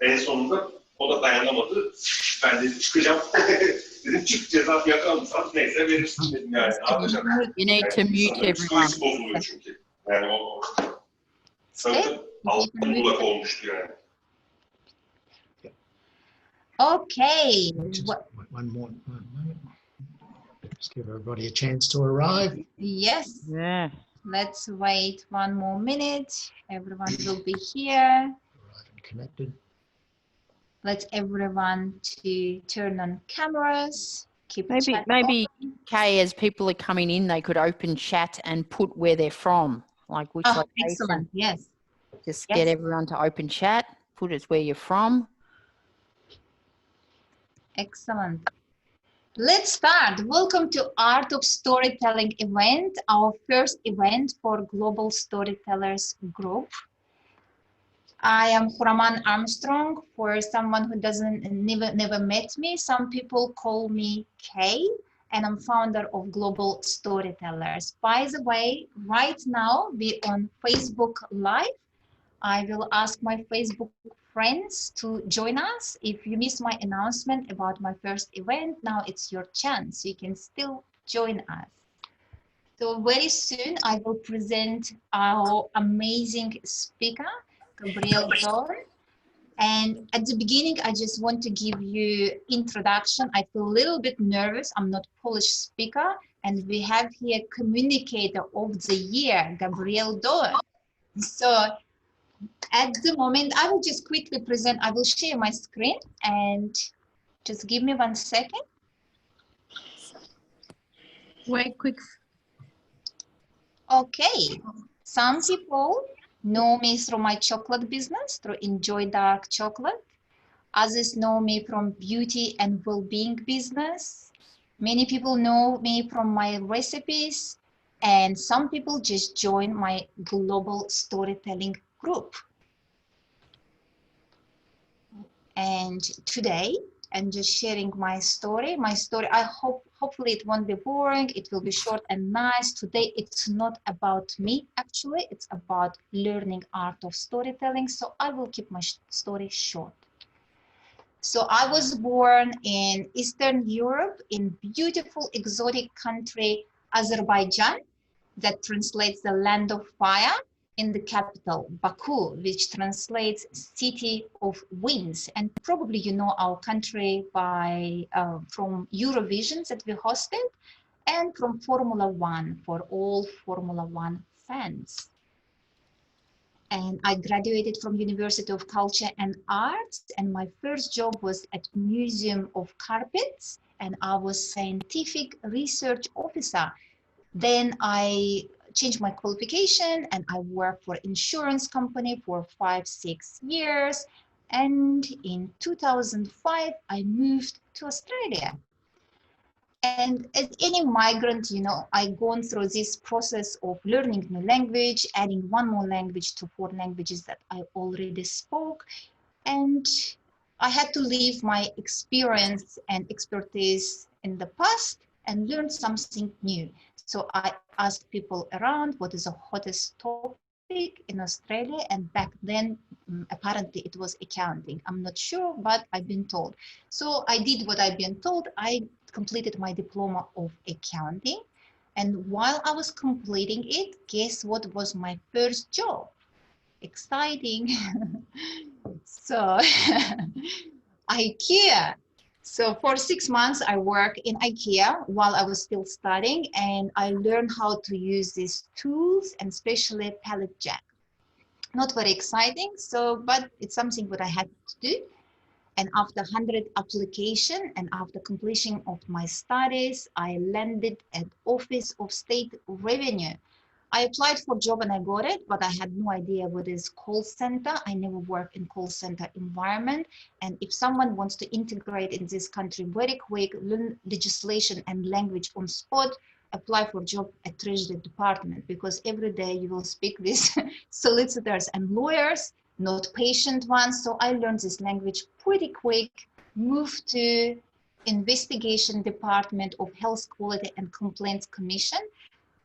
En sonunda o da dayanamadı. Ben dedim çıkacağım. Dedim çık ceza yakalanırsan neyse verirsin dedim yani. Ne yapacağım? You need to mute everyone. Psikolojisi bozuluyor çünkü. Yani o sanırım altın bulak olmuştu yani. Okay. One more moment. Just give everybody a chance to arrive. Yes. Yeah. Let's wait one more minute. Everyone will be here. Arrive and connected. Let everyone to turn on cameras. Keep chat Maybe open. Kay, as people are coming in, they could open chat and put where they're from, like which location. Excellent. Yes. Just get everyone to open chat, put it where you're from. Excellent. Let's start. Welcome to Art of Storytelling event, our first event for Global Storytellers group. I am Huraman Armstrong. For someone who never met me, some people call me Kay, and I'm founder of Global Storytellers. By the way, right now we're on Facebook Live. I will ask my Facebook friends to join us. If you missed my announcement about my first event, now it's your chance. You can still join us. So very soon I will present our amazing speaker, Gabrielle Dolan. And at the beginning, I just want to give you introduction. I feel a little bit nervous. I'm not Polish speaker. And we have here communicator of the year, Gabrielle Dolan. So at the moment, I will just quickly present. I will share my screen and just give me 1 second. Wait, quick. Okay, some people know me through my chocolate business, through Enjoy Dark Chocolate. Others know me from beauty and well-being business. Many people know me from my recipes, and some people just join my global storytelling group. And today, I'm just sharing my story. I hopefully it won't be boring. It will be short and nice. Today, it's not about me, actually. It's about learning art of storytelling. So I will keep my story short. So I was born in Eastern Europe, in beautiful exotic country, Azerbaijan, that translates the land of fire, in the capital, Baku, which translates city of winds. And probably you know our country by from Eurovision that we hosted and from Formula One for all Formula One fans. And I graduated from University of Culture and Arts, and my first job was at Museum of Carpets, and I was scientific research officer. Then I changed my qualification and I worked for insurance company for 5-6 years. And in 2005, I moved to Australia. And as any migrant, you know, I gone through this process of learning new language, adding 1 more language to 4 languages that I already spoke. And I had to leave my experience and expertise in the past and learn something new. So I asked people around what is the hottest topic in Australia, and back then apparently it was accounting. I'm not sure, but I've been told. So I did what I've been told. I completed my diploma of accounting, and while I was completing it, guess what was my first job? Exciting. So IKEA. So for 6 months, I worked in IKEA while I was still studying, and I learned how to use these tools, and especially pallet jack. Not very exciting, but it's something that I had to do. And after 100 application and after completion of my studies, I landed at Office of State Revenue. I applied for a job and I got it, but I had no idea what is call center. I never worked in call center environment. And if someone wants to integrate in this country very quick, learn legislation and language on spot, apply for a job at Treasury Department, because every day you will speak with solicitors and lawyers, not patient ones. So I learned this language pretty quick, moved to Investigation Department of Health Quality and Complaints Commission.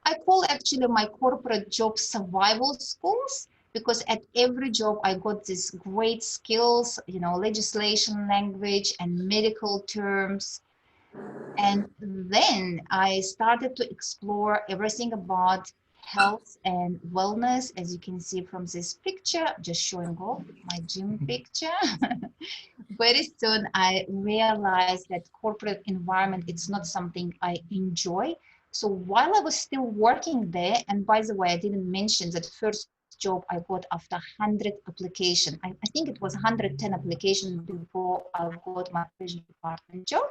I call actually my corporate job survival schools, because at every job I got these great skills, you know, legislation, language, and medical terms. And then I started to explore everything about health and wellness, as you can see from this picture, just showing off my gym picture. Very soon I realized that corporate environment, it's not something I enjoy. So while I was still working there, and by the way, I didn't mention that first job I got after 100 application. I think it was 110 applications before I got my first department job.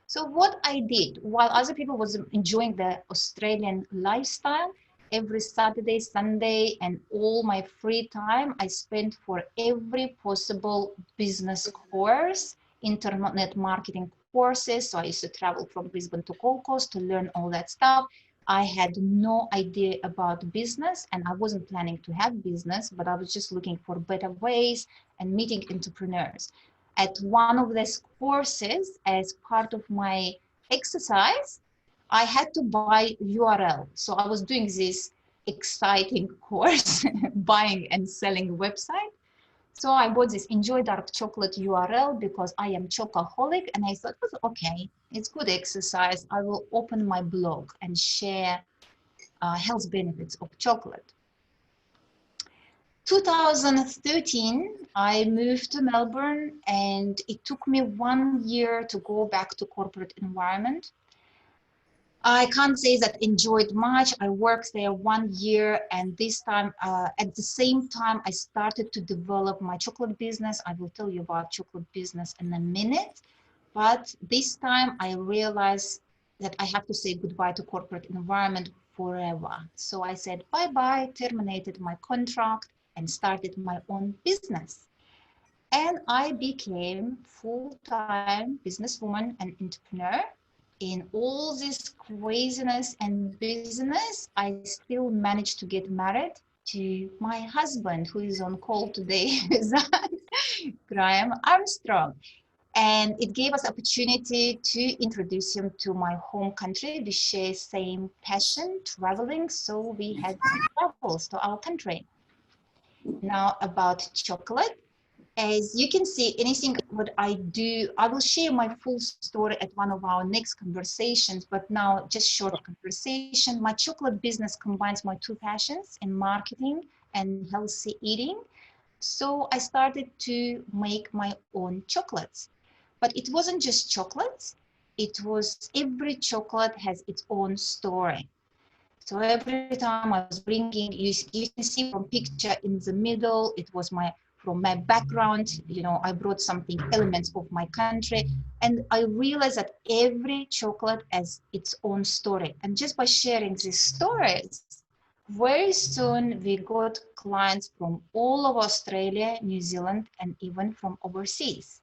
So what I did, while other people was enjoying the Australian lifestyle, every Saturday, Sunday, and all my free time, I spent for every possible business course, internet marketing courses. So I used to travel from Brisbane to Gold Coast to learn all that stuff. I had no idea about business, and I wasn't planning to have business, but I was just looking for better ways and meeting entrepreneurs. At one of these courses, as part of my exercise, I had to buy URL. So I was doing this exciting course, buying and selling website. So I bought this Enjoy Dark Chocolate URL because I am chocoholic, and I thought, okay, it's good exercise. I will open my blog and share health benefits of chocolate. 2013, I moved to Melbourne, and it took me 1 year to go back to corporate environment. I can't say that enjoyed much. I worked there 1 year, and this time, at the same time, I started to develop my chocolate business. I will tell you about chocolate business in a minute. But this time I realized that I have to say goodbye to corporate environment forever. So I said bye-bye, terminated my contract, and started my own business. And I became full-time businesswoman and entrepreneur. In all this craziness and business, I still managed to get married to my husband, who is on call today, Graham Armstrong. And it gave us opportunity to introduce him to my home country. We share same passion, traveling, so we had travels to our country. Now about chocolate. As you can see, anything what I do, I will share my full story at one of our next conversations, but now just short conversation. My chocolate business combines my two passions in marketing and healthy eating. So I started to make my own chocolates. But it wasn't just chocolates. It was every chocolate has its own story. So every time I was bringing, you can see from picture in the middle, it was from my background, you know, I brought something, elements of my country. And I realized that every chocolate has its own story. And just by sharing these stories, very soon we got clients from all of Australia, New Zealand, and even from overseas.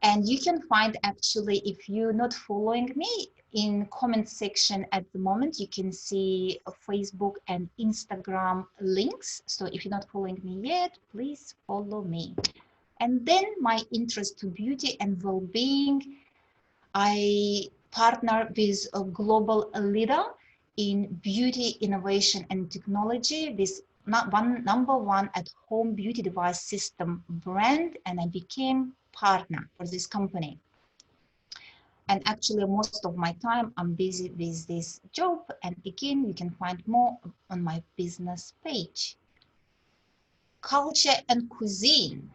And you can find, actually, if you're not following me, in comment section at the moment, you can see Facebook and Instagram links. So if you're not following me yet, please follow me. And then my interest to beauty and well-being, I partner with a global leader in beauty, innovation, and technology, with number one at home beauty device system brand, and I became partner for this company. And actually, most of my time, I'm busy with this job. And again, you can find more on my business page. Culture and cuisine.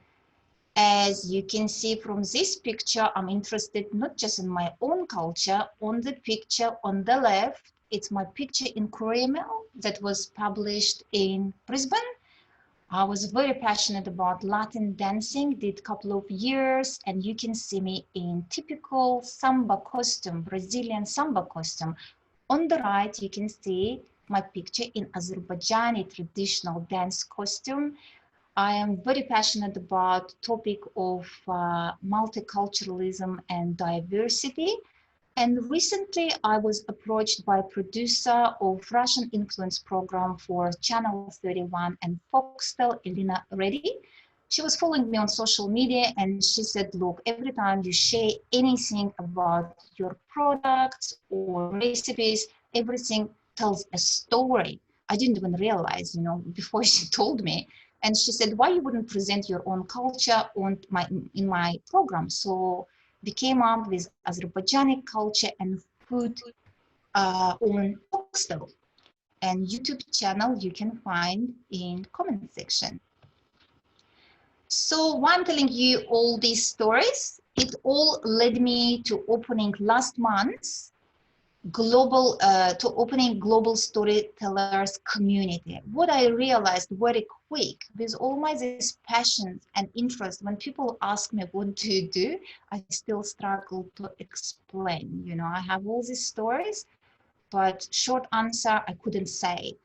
As you can see from this picture, I'm interested not just in my own culture. On the picture on the left, it's my picture in Korea Mail that was published in Brisbane. I was very passionate about Latin dancing, did a couple of years, and you can see me in typical samba costume, Brazilian samba costume. On the right, you can see my picture in Azerbaijani traditional dance costume. I am very passionate about topic of multiculturalism and diversity. And recently I was approached by a producer of Russian influence program for Channel 31 and Foxtel, Elena Reddy. She was following me on social media, and she said, look, every time you share anything about your products or recipes, everything tells a story. I didn't even realize, you know, before she told me. And she said, why you wouldn't present your own culture in my program? So we came up with Azerbaijani culture and food on Talkstel, and YouTube channel you can find in comment section. So why I'm telling you all these stories, it all led me to opening last month Global Storytellers community. What I realized very quick with all my this passion and interest, when people ask me what do you do, I still struggle to explain. You know, I have all these stories, but short answer I couldn't say.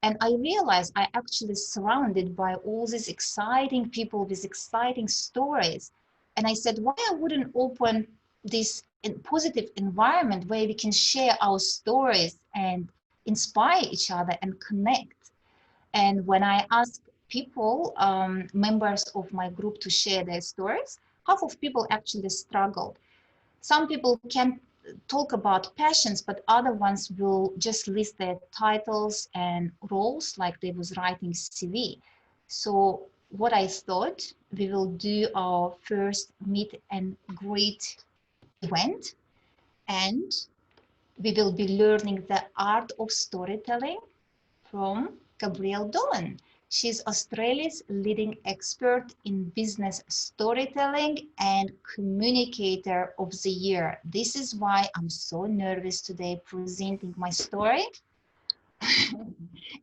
And I realized I actually surrounded by all these exciting people with exciting stories. And I said, why I wouldn't open this positive environment where we can share our stories and inspire each other and connect. And when I asked people, members of my group, to share their stories, half of people actually struggled. Some people can talk about passions, but other ones will just list their titles and roles like they was writing CV. So what I thought, we will do our first meet and greet event, and we will be learning the art of storytelling from Gabrielle Dolan. She's Australia's leading expert in business storytelling and communicator of the year. This is why I'm so nervous today presenting my story.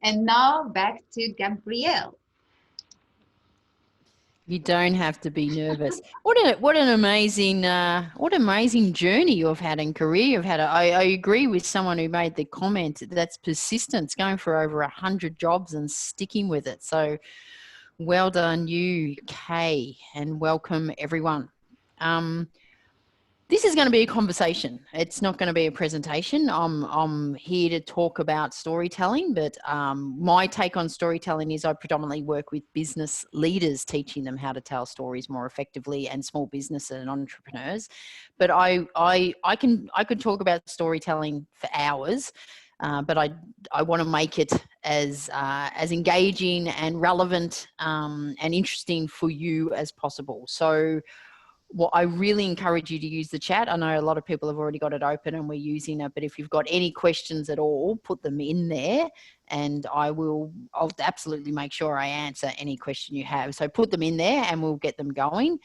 And now back to Gabrielle. You don't have to be nervous. What an amazing journey you've had in career. You've had. I agree with someone who made the comment that's persistence, going for over 100 jobs and sticking with it. So, well done, you, Kay, and welcome everyone. This is going to be a conversation. It's not going to be a presentation. I'm here to talk about storytelling, but my take on storytelling is I predominantly work with business leaders, teaching them how to tell stories more effectively, and small businesses and entrepreneurs. But I could talk about storytelling for hours, but I want to make it as engaging and relevant and interesting for you as possible. So, well, I really encourage you to use the chat. I know a lot of people have already got it open and we're using it, but if you've got any questions at all, put them in there and I'll absolutely make sure I answer any question you have. So put them in there and we'll get them going.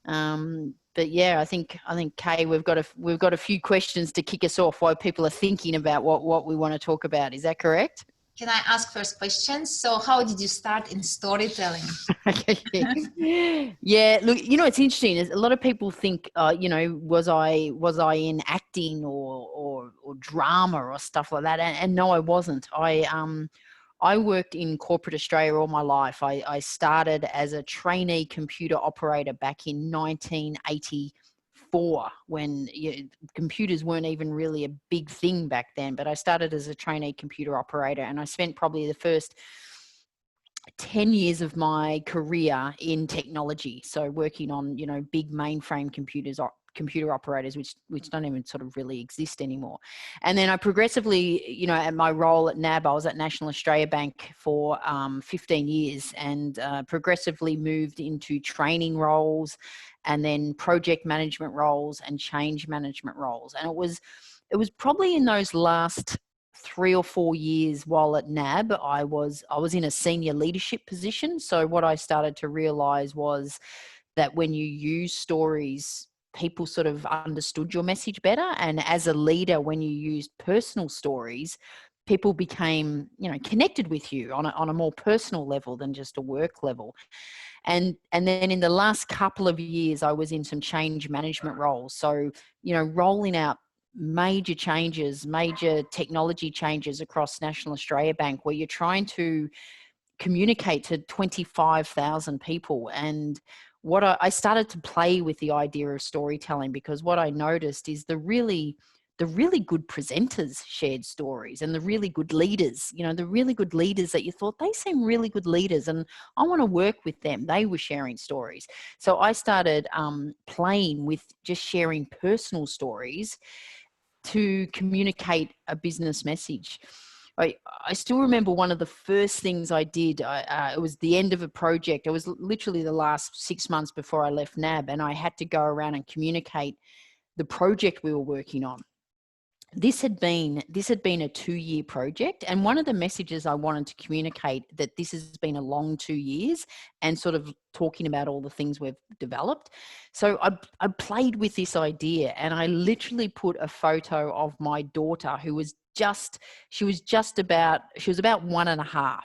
But yeah, I think Kay, we've got a few questions to kick us off while people are thinking about what we want to talk about. Is that correct? Can I ask first question? So how did you start in storytelling? Yeah, look, it's interesting. A lot of people think, was I in acting or drama or stuff like that? And no, I wasn't. I worked in corporate Australia all my life. I started as a trainee computer operator back in 1984 when computers weren't even really a big thing back then. But I started as a trainee computer operator, and I spent probably the first 10 years of my career in technology. So working on, big mainframe computers, computer operators, which don't even sort of really exist anymore. And then I progressively, at my role at NAB, I was at National Australia Bank for 15 years and progressively moved into training roles and then project management roles and change management roles. And it was probably in those last 3 or 4 years while at NAB, I was in a senior leadership position. So what I started to realize was that when you use stories, people sort of understood your message better. And as a leader, when you used personal stories, people became, connected with you on a more personal level than just a work level. And then in the last couple of years, I was in some change management roles. So, rolling out major changes, major technology changes across National Australia Bank, where you're trying to communicate to 25,000 people. And what I started to play with the idea of storytelling, because what I noticed is the really good presenters shared stories, and the really good leaders, the really good leaders that you thought they seem really good leaders and I want to work with them. They were sharing stories. So I started playing with just sharing personal stories to communicate a business message. I still remember one of the first things I did. It was the end of a project. It was literally the last 6 months before I left NAB, and I had to go around and communicate the project we were working on. This had been a 2-year project, and one of the messages I wanted to communicate that this has been a long 2 years, and sort of talking about all the things we've developed. So I played with this idea, and I literally put a photo of my daughter, who was about 1.5.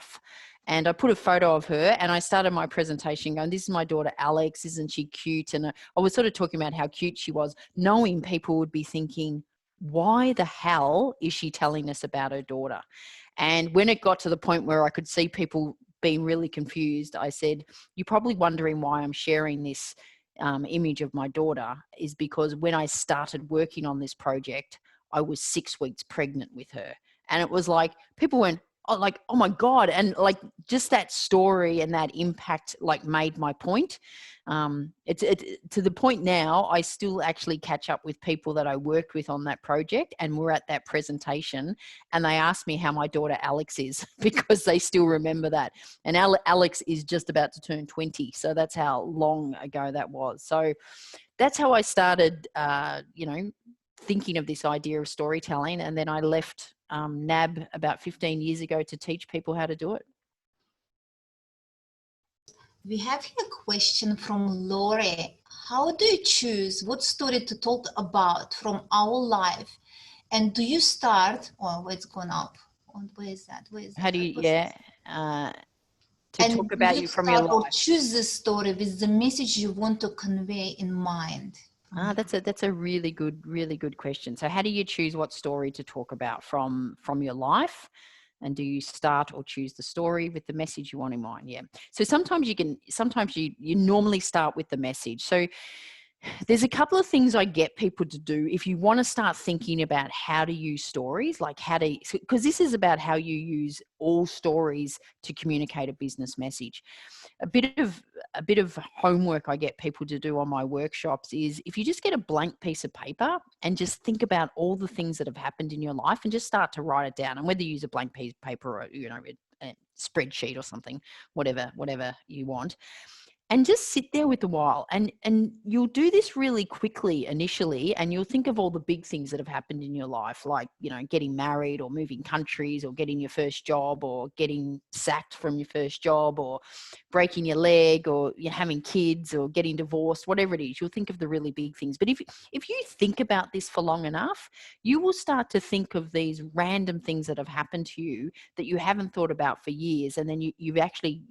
And I put a photo of her, and I started my presentation going, "This is my daughter, Alex. Isn't she cute?" And I was sort of talking about how cute she was, knowing people would be thinking, why the hell is she telling us about her daughter? And when it got to the point where I could see people being really confused, I said, "You're probably wondering why I'm sharing this image of my daughter is because when I started working on this project, I was 6 weeks pregnant with her." And it was like, people went, "Oh my God." And like, just that story and that impact like made my point. It's to the point now, I still actually catch up with people that I worked with on that project, and we're at that presentation, and they ask me how my daughter Alex is because they still remember that. And Alex is just about to turn 20. So that's how long ago that was. So that's how I started, thinking of this idea of storytelling. And then I left NAB about 15 years ago to teach people how to do it. We have here a question from Lori. How do you choose what story to talk about from our life? And do you start, it's gone up. Where is that? How do you, to and talk about you from your life? Or choose the story with the message you want to convey in mind? That's a really good question. So how do you choose what story to talk about from your life? And do you start or choose the story with the message you want in mind? Yeah. So sometimes you normally start with the message. So there's a couple of things I get people to do if you want to start thinking about how to use stories, like because this is about how you use all stories to communicate a business message. A bit of homework I get people to do on my workshops is, if you just get a blank piece of paper and just think about all the things that have happened in your life and just start to write it down, and whether you use a blank piece of paper or a spreadsheet or something, whatever you want. And just sit there with a while, and you'll do this really quickly initially, and you'll think of all the big things that have happened in your life, like, getting married or moving countries or getting your first job or getting sacked from your first job or breaking your leg or you're having kids or getting divorced, whatever it is. You'll think of the really big things. But if you think about this for long enough, you will start to think of these random things that have happened to you that you haven't thought about for years. And then you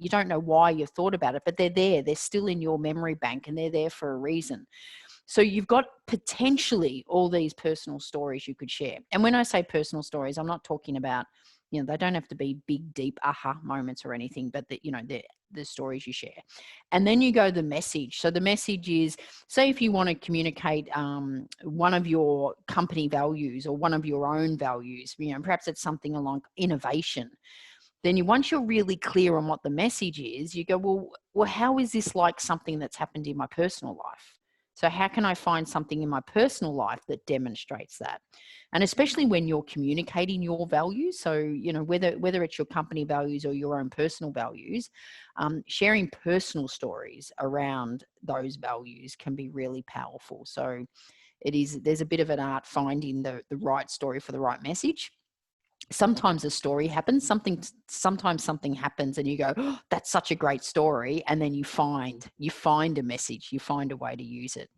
don't know why you've thought about it, but they're there. They're still in your memory bank, and they're there for a reason. So you've got potentially all these personal stories you could share. And when I say personal stories, I'm not talking about, they don't have to be big, deep aha moments or anything, but the stories you share. And then you go the message. So the message is, say if you want to communicate one of your company values or one of your own values, perhaps it's something along innovation. Then once you're really clear on what the message is, you go, well, how is this like something that's happened in my personal life? So how can I find something in my personal life that demonstrates that? And especially when you're communicating your values, so, whether it's your company values or your own personal values, sharing personal stories around those values can be really powerful. So there's a bit of an art finding the right story for the right message. Sometimes a story happens, sometimes something happens and you go, "Oh, that's such a great story." And then you find a message, you find a way to use it.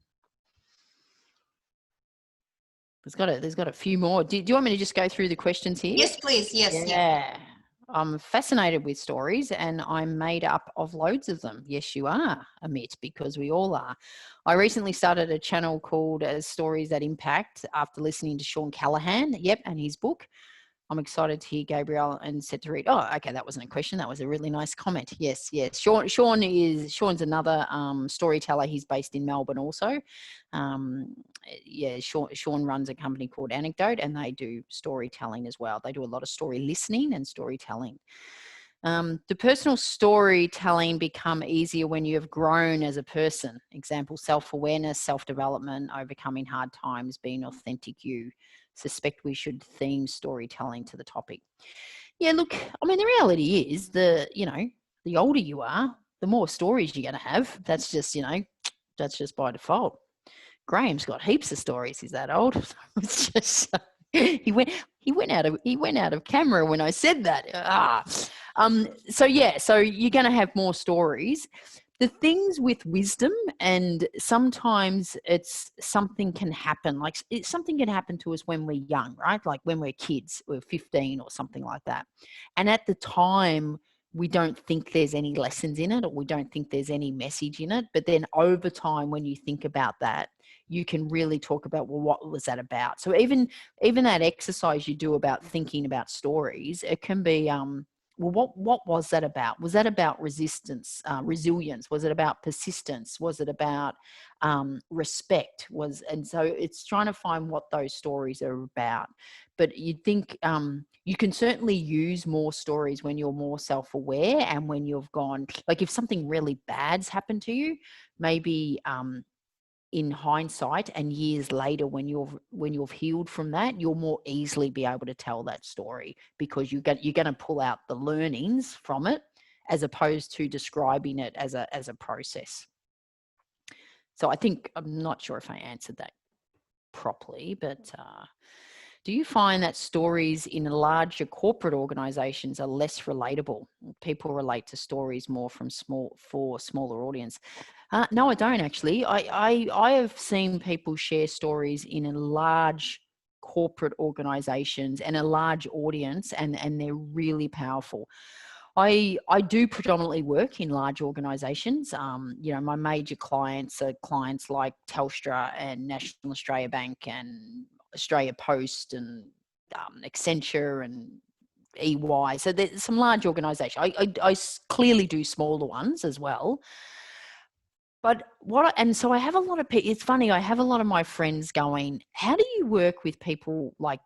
There's got a few more. Do you want me to just go through the questions here? Yes, please. Yes. Yeah. I'm fascinated with stories, and I'm made up of loads of them. Yes, you are, Amit, because we all are. I recently started a channel called Stories That Impact after listening to Sean Callahan. Yep. And his book. I'm excited to hear Gabrielle and set to read. Oh, okay. That wasn't a question. That was a really nice comment. Yes. Sean's another storyteller. He's based in Melbourne also. Sean runs a company called Anecdote, and they do storytelling as well. They do a lot of story listening and storytelling. The personal storytelling become easier when you have grown as a person. Example, self-awareness, self-development, overcoming hard times, being authentic you. Suspect we should theme storytelling to the topic. Yeah, look, I mean, the reality is the older you are, the more stories you're going to have. That's just, that's just by default. Graham's got heaps of stories. He's that old. It's just he went out of camera when I said that. So you're going to have more stories. The things with wisdom, and sometimes it's something can happen. Like something can happen to us when we're young, right? Like when we're kids, we're 15 or something like that. And at the time, we don't think there's any lessons in it, or we don't think there's any message in it. But then over time, when you think about that, you can really talk about, well, what was that about? So even that exercise you do about thinking about stories, it can be, well, what was that about? Was that about resistance, resilience? Was it about persistence? Was it about respect? And so it's trying to find what those stories are about. But you'd think you can certainly use more stories when you're more self-aware, and when you've gone, like if something really bad's happened to you, maybe in hindsight and years later, when you've healed from that, you'll more easily be able to tell that story, because you're going to pull out the learnings from it, as opposed to describing it as a process. So I think, I'm not sure if I answered that properly, but do you find that stories in larger corporate organizations are less relatable? People relate to stories more for smaller audience. No, I don't actually. I have seen people share stories in a large corporate organizations and a large audience, and they're really powerful. I do predominantly work in large organizations. My major clients are clients like Telstra and National Australia Bank and Australia Post and Accenture and EY. So there's some large organizations. I clearly do smaller ones as well. But so I have a lot of people, it's funny, I have a lot of my friends going, how do you work with people like,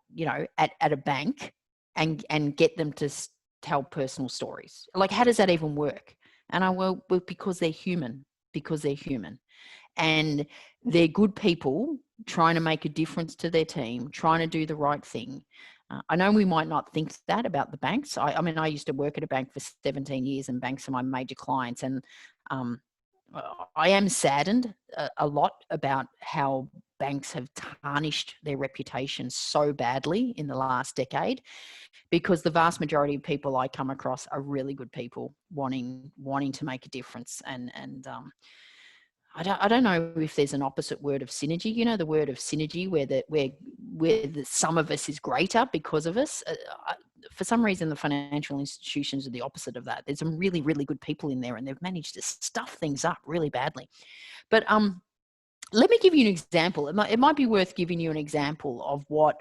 at a bank and get them to tell personal stories? Like, how does that even work? And well, because they're human, and they're good people trying to make a difference to their team, trying to do the right thing. I know we might not think that about the banks. I mean, I used to work at a bank for 17 years, and banks are my major clients. And I am saddened a lot about how banks have tarnished their reputation so badly in the last decade, because the vast majority of people I come across are really good people wanting to make a difference. And I don't know if there's an opposite word of synergy. The word of synergy, where the sum of us is greater because of us. For some reason, the financial institutions are the opposite of that. There's some really, really good people in there, and they've managed to stuff things up really badly. But let me give you an example. It might be worth giving you an example of what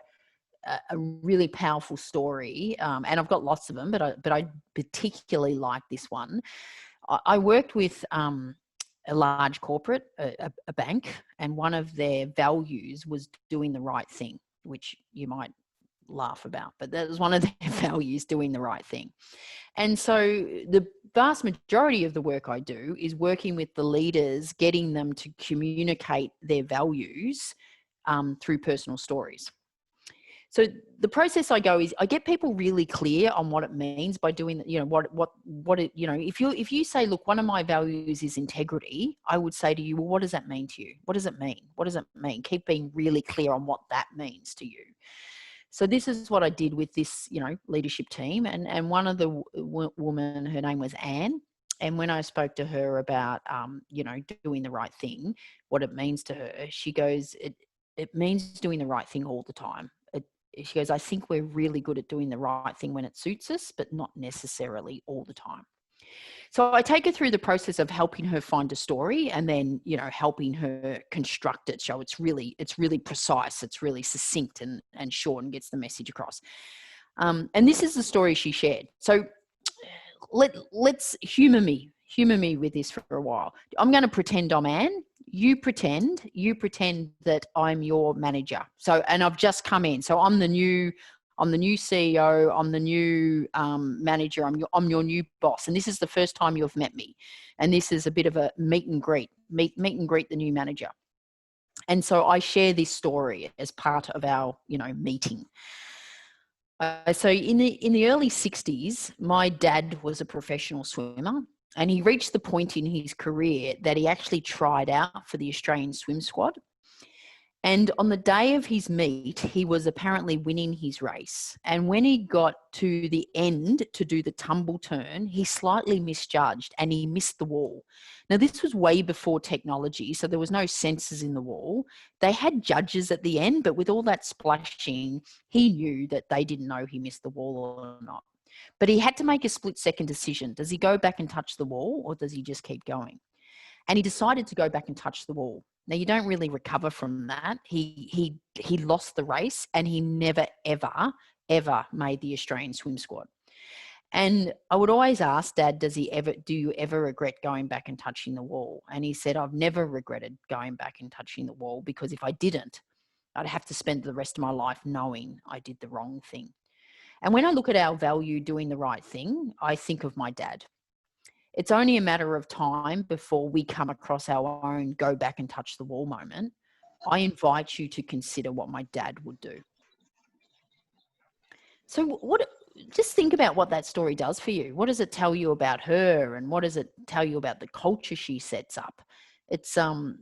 a really powerful story. And I've got lots of them, but I particularly like this one. I worked with a large corporate, a bank, and one of their values was doing the right thing, which you might laugh about, but that was one of their values, doing the right thing. And so the vast majority of the work I do is working with the leaders, getting them to communicate their values through personal stories. So the process I go is I get people really clear on what it means by doing, what it, if you say, look, one of my values is integrity, I would say to you, well, what does that mean to you? What does it mean? What does it mean? Keep being really clear on what that means to you. So this is what I did with this, leadership team. And one of the woman, her name was Anne. And when I spoke to her about, doing the right thing, what it means to her, she goes, it means doing the right thing all the time. She goes, I think we're really good at doing the right thing when it suits us, but not necessarily all the time. So I take her through the process of helping her find a story, and then, helping her construct it. So it's really precise, it's really succinct and short, and gets the message across. And this is the story she shared. So let's humor me with this for a while. I'm going to pretend I'm Anne. You pretend that I'm your manager. So, and I've just come in. So I'm the new CEO. I'm the new manager. I'm your new boss. And this is the first time you've met me. And this is a bit of a meet and greet the new manager. And so I share this story as part of our, meeting. So in the early 60s, my dad was a professional swimmer, and he reached the point in his career that he actually tried out for the Australian swim squad. And on the day of his meet, he was apparently winning his race. And when he got to the end to do the tumble turn, he slightly misjudged and he missed the wall. Now, this was way before technology, so there was no sensors in the wall. They had judges at the end, but with all that splashing, he knew that they didn't know he missed the wall or not. But he had to make a split-second decision. Does he go back and touch the wall, or does he just keep going? And he decided to go back and touch the wall. Now, you don't really recover from that. He lost the race, and he never, ever made the Australian swim squad. And I would always ask Dad, do you ever regret going back and touching the wall? And he said, I've never regretted going back and touching the wall, because if I didn't, I'd have to spend the rest of my life knowing I did the wrong thing. And when I look at our value doing the right thing, I think of my dad. It's only a matter of time before we come across our own go back and touch the wall moment. I invite you to consider what my dad would do. So just think about what that story does for you. What does it tell you about her, and what does it tell you about the culture she sets up? It's so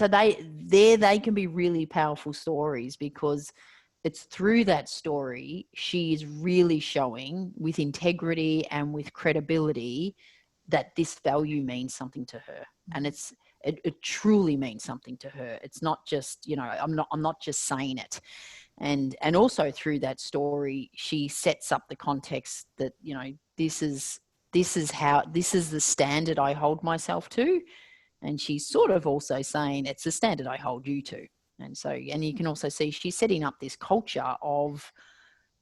they can be really powerful stories, because it's through that story she is really showing with integrity and with credibility that this value means something to her, and it truly means something to her. It's not just, I'm not just saying it. And also through that story, she sets up the context that, this is the standard I hold myself to. And she's sort of also saying it's the standard I hold you to. And you can also see she's setting up this culture of,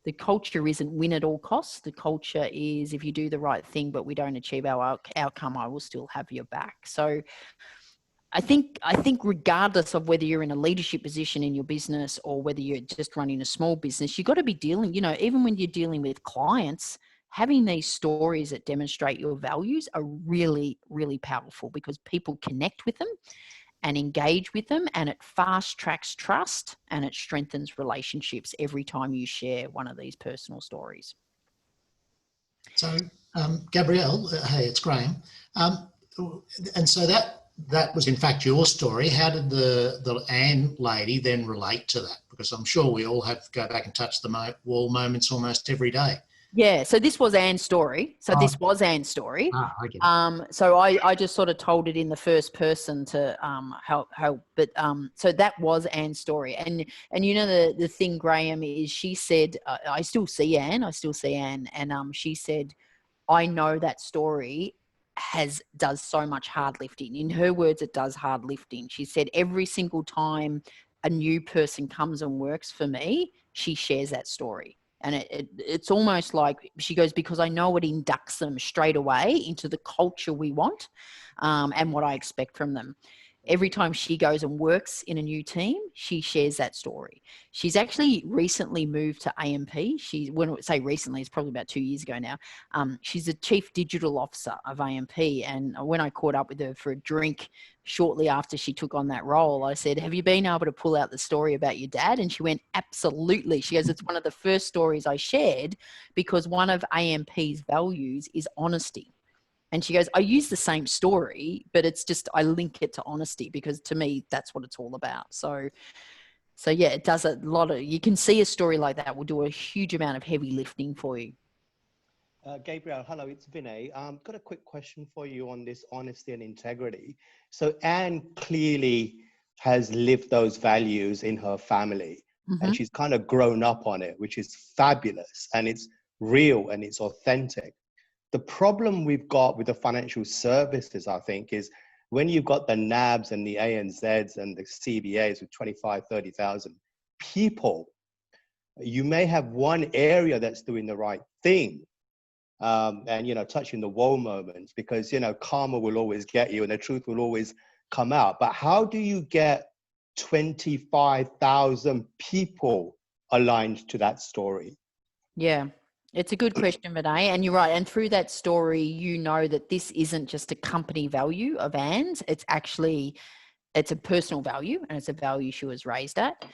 the culture isn't win at all costs. The culture is, if you do the right thing, but we don't achieve our outcome, I will still have your back. So I think regardless of whether you're in a leadership position in your business or whether you're just running a small business, you've got to be dealing, even when you're dealing with clients, having these stories that demonstrate your values are really, really powerful, because people connect with them and engage with them, and it fast tracks trust and it strengthens relationships every time you share one of these personal stories. So, Gabrielle, hey, it's Graham. And so that was in fact your story. How did the Anne lady then relate to that? Because I'm sure we all have go back and touch the wall moments almost every day. Yeah, so this was Anne's story. This was Anne's story. I get it. So I just sort of told it in the first person to help. But so that was Anne's story. And the thing, Graham, is she said, I still see Anne, and she said, I know that story does so much hard lifting. In her words, it does hard lifting. She said every single time a new person comes and works for me, she shares that story. And it's almost like, she goes, because I know it inducts them straight away into the culture we want, and what I expect from them. Every time she goes and works in a new team, she shares that story. She's actually recently moved to AMP. When I say recently, it's probably about 2 years ago now. She's the Chief Digital Officer of AMP. And when I caught up with her for a drink shortly after she took on that role, I said, have you been able to pull out the story about your dad? And she went, absolutely. She goes, it's one of the first stories I shared, because one of AMP's values is honesty. And she goes, I use the same story, but it's just, I link it to honesty, because to me, that's what it's all about. So yeah, it does a lot of, you can see a story like that will do a huge amount of heavy lifting for you. Gabrielle, hello, it's Vinay. Got a quick question for you on this honesty and integrity. So Anne clearly has lived those values in her family, and she's kind of grown up on it, which is fabulous, and it's real and it's authentic. The problem we've got with the financial services, I think, is when you've got the NABs and the ANZs and the CBAs with 25, 30,000 people, you may have one area that's doing the right thing, and, touching the wall moments, because, karma will always get you and the truth will always come out. But how do you get 25,000 people aligned to that story? Yeah. It's a good question, Vinay, and you're right. And through that story, that this isn't just a company value of Anne's. It's a personal value, and it's a value she was raised at.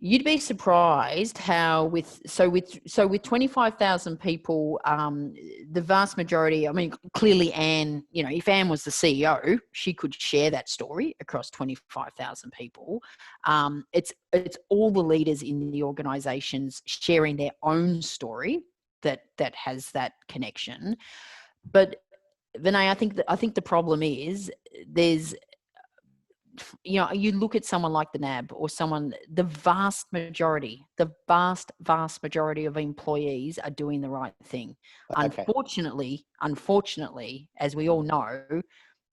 You'd be surprised how with 25,000 people, the vast majority, I mean, clearly Anne, you know, if Anne was the CEO, she could share that story across 25,000 people. It's all the leaders in the organizations sharing their own story that has that connection. But Vinay, I think the problem is there's, you know, you look at someone like the NAB or someone, the vast majority of employees are doing the right thing. Okay. Unfortunately, as we all know,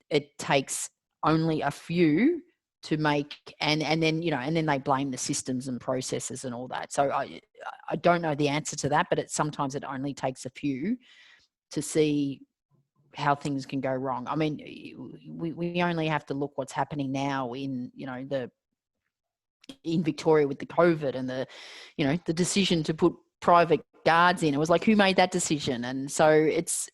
it takes only a few to make, and then, you know, and then they blame the systems and processes and all that. So I don't know the answer to that, but sometimes it only takes a few to see how things can go wrong. I mean, we only have to look what's happening now in, you know, in Victoria with the COVID and the, you know, the decision to put private guards in. It was like, who made that decision? And so it's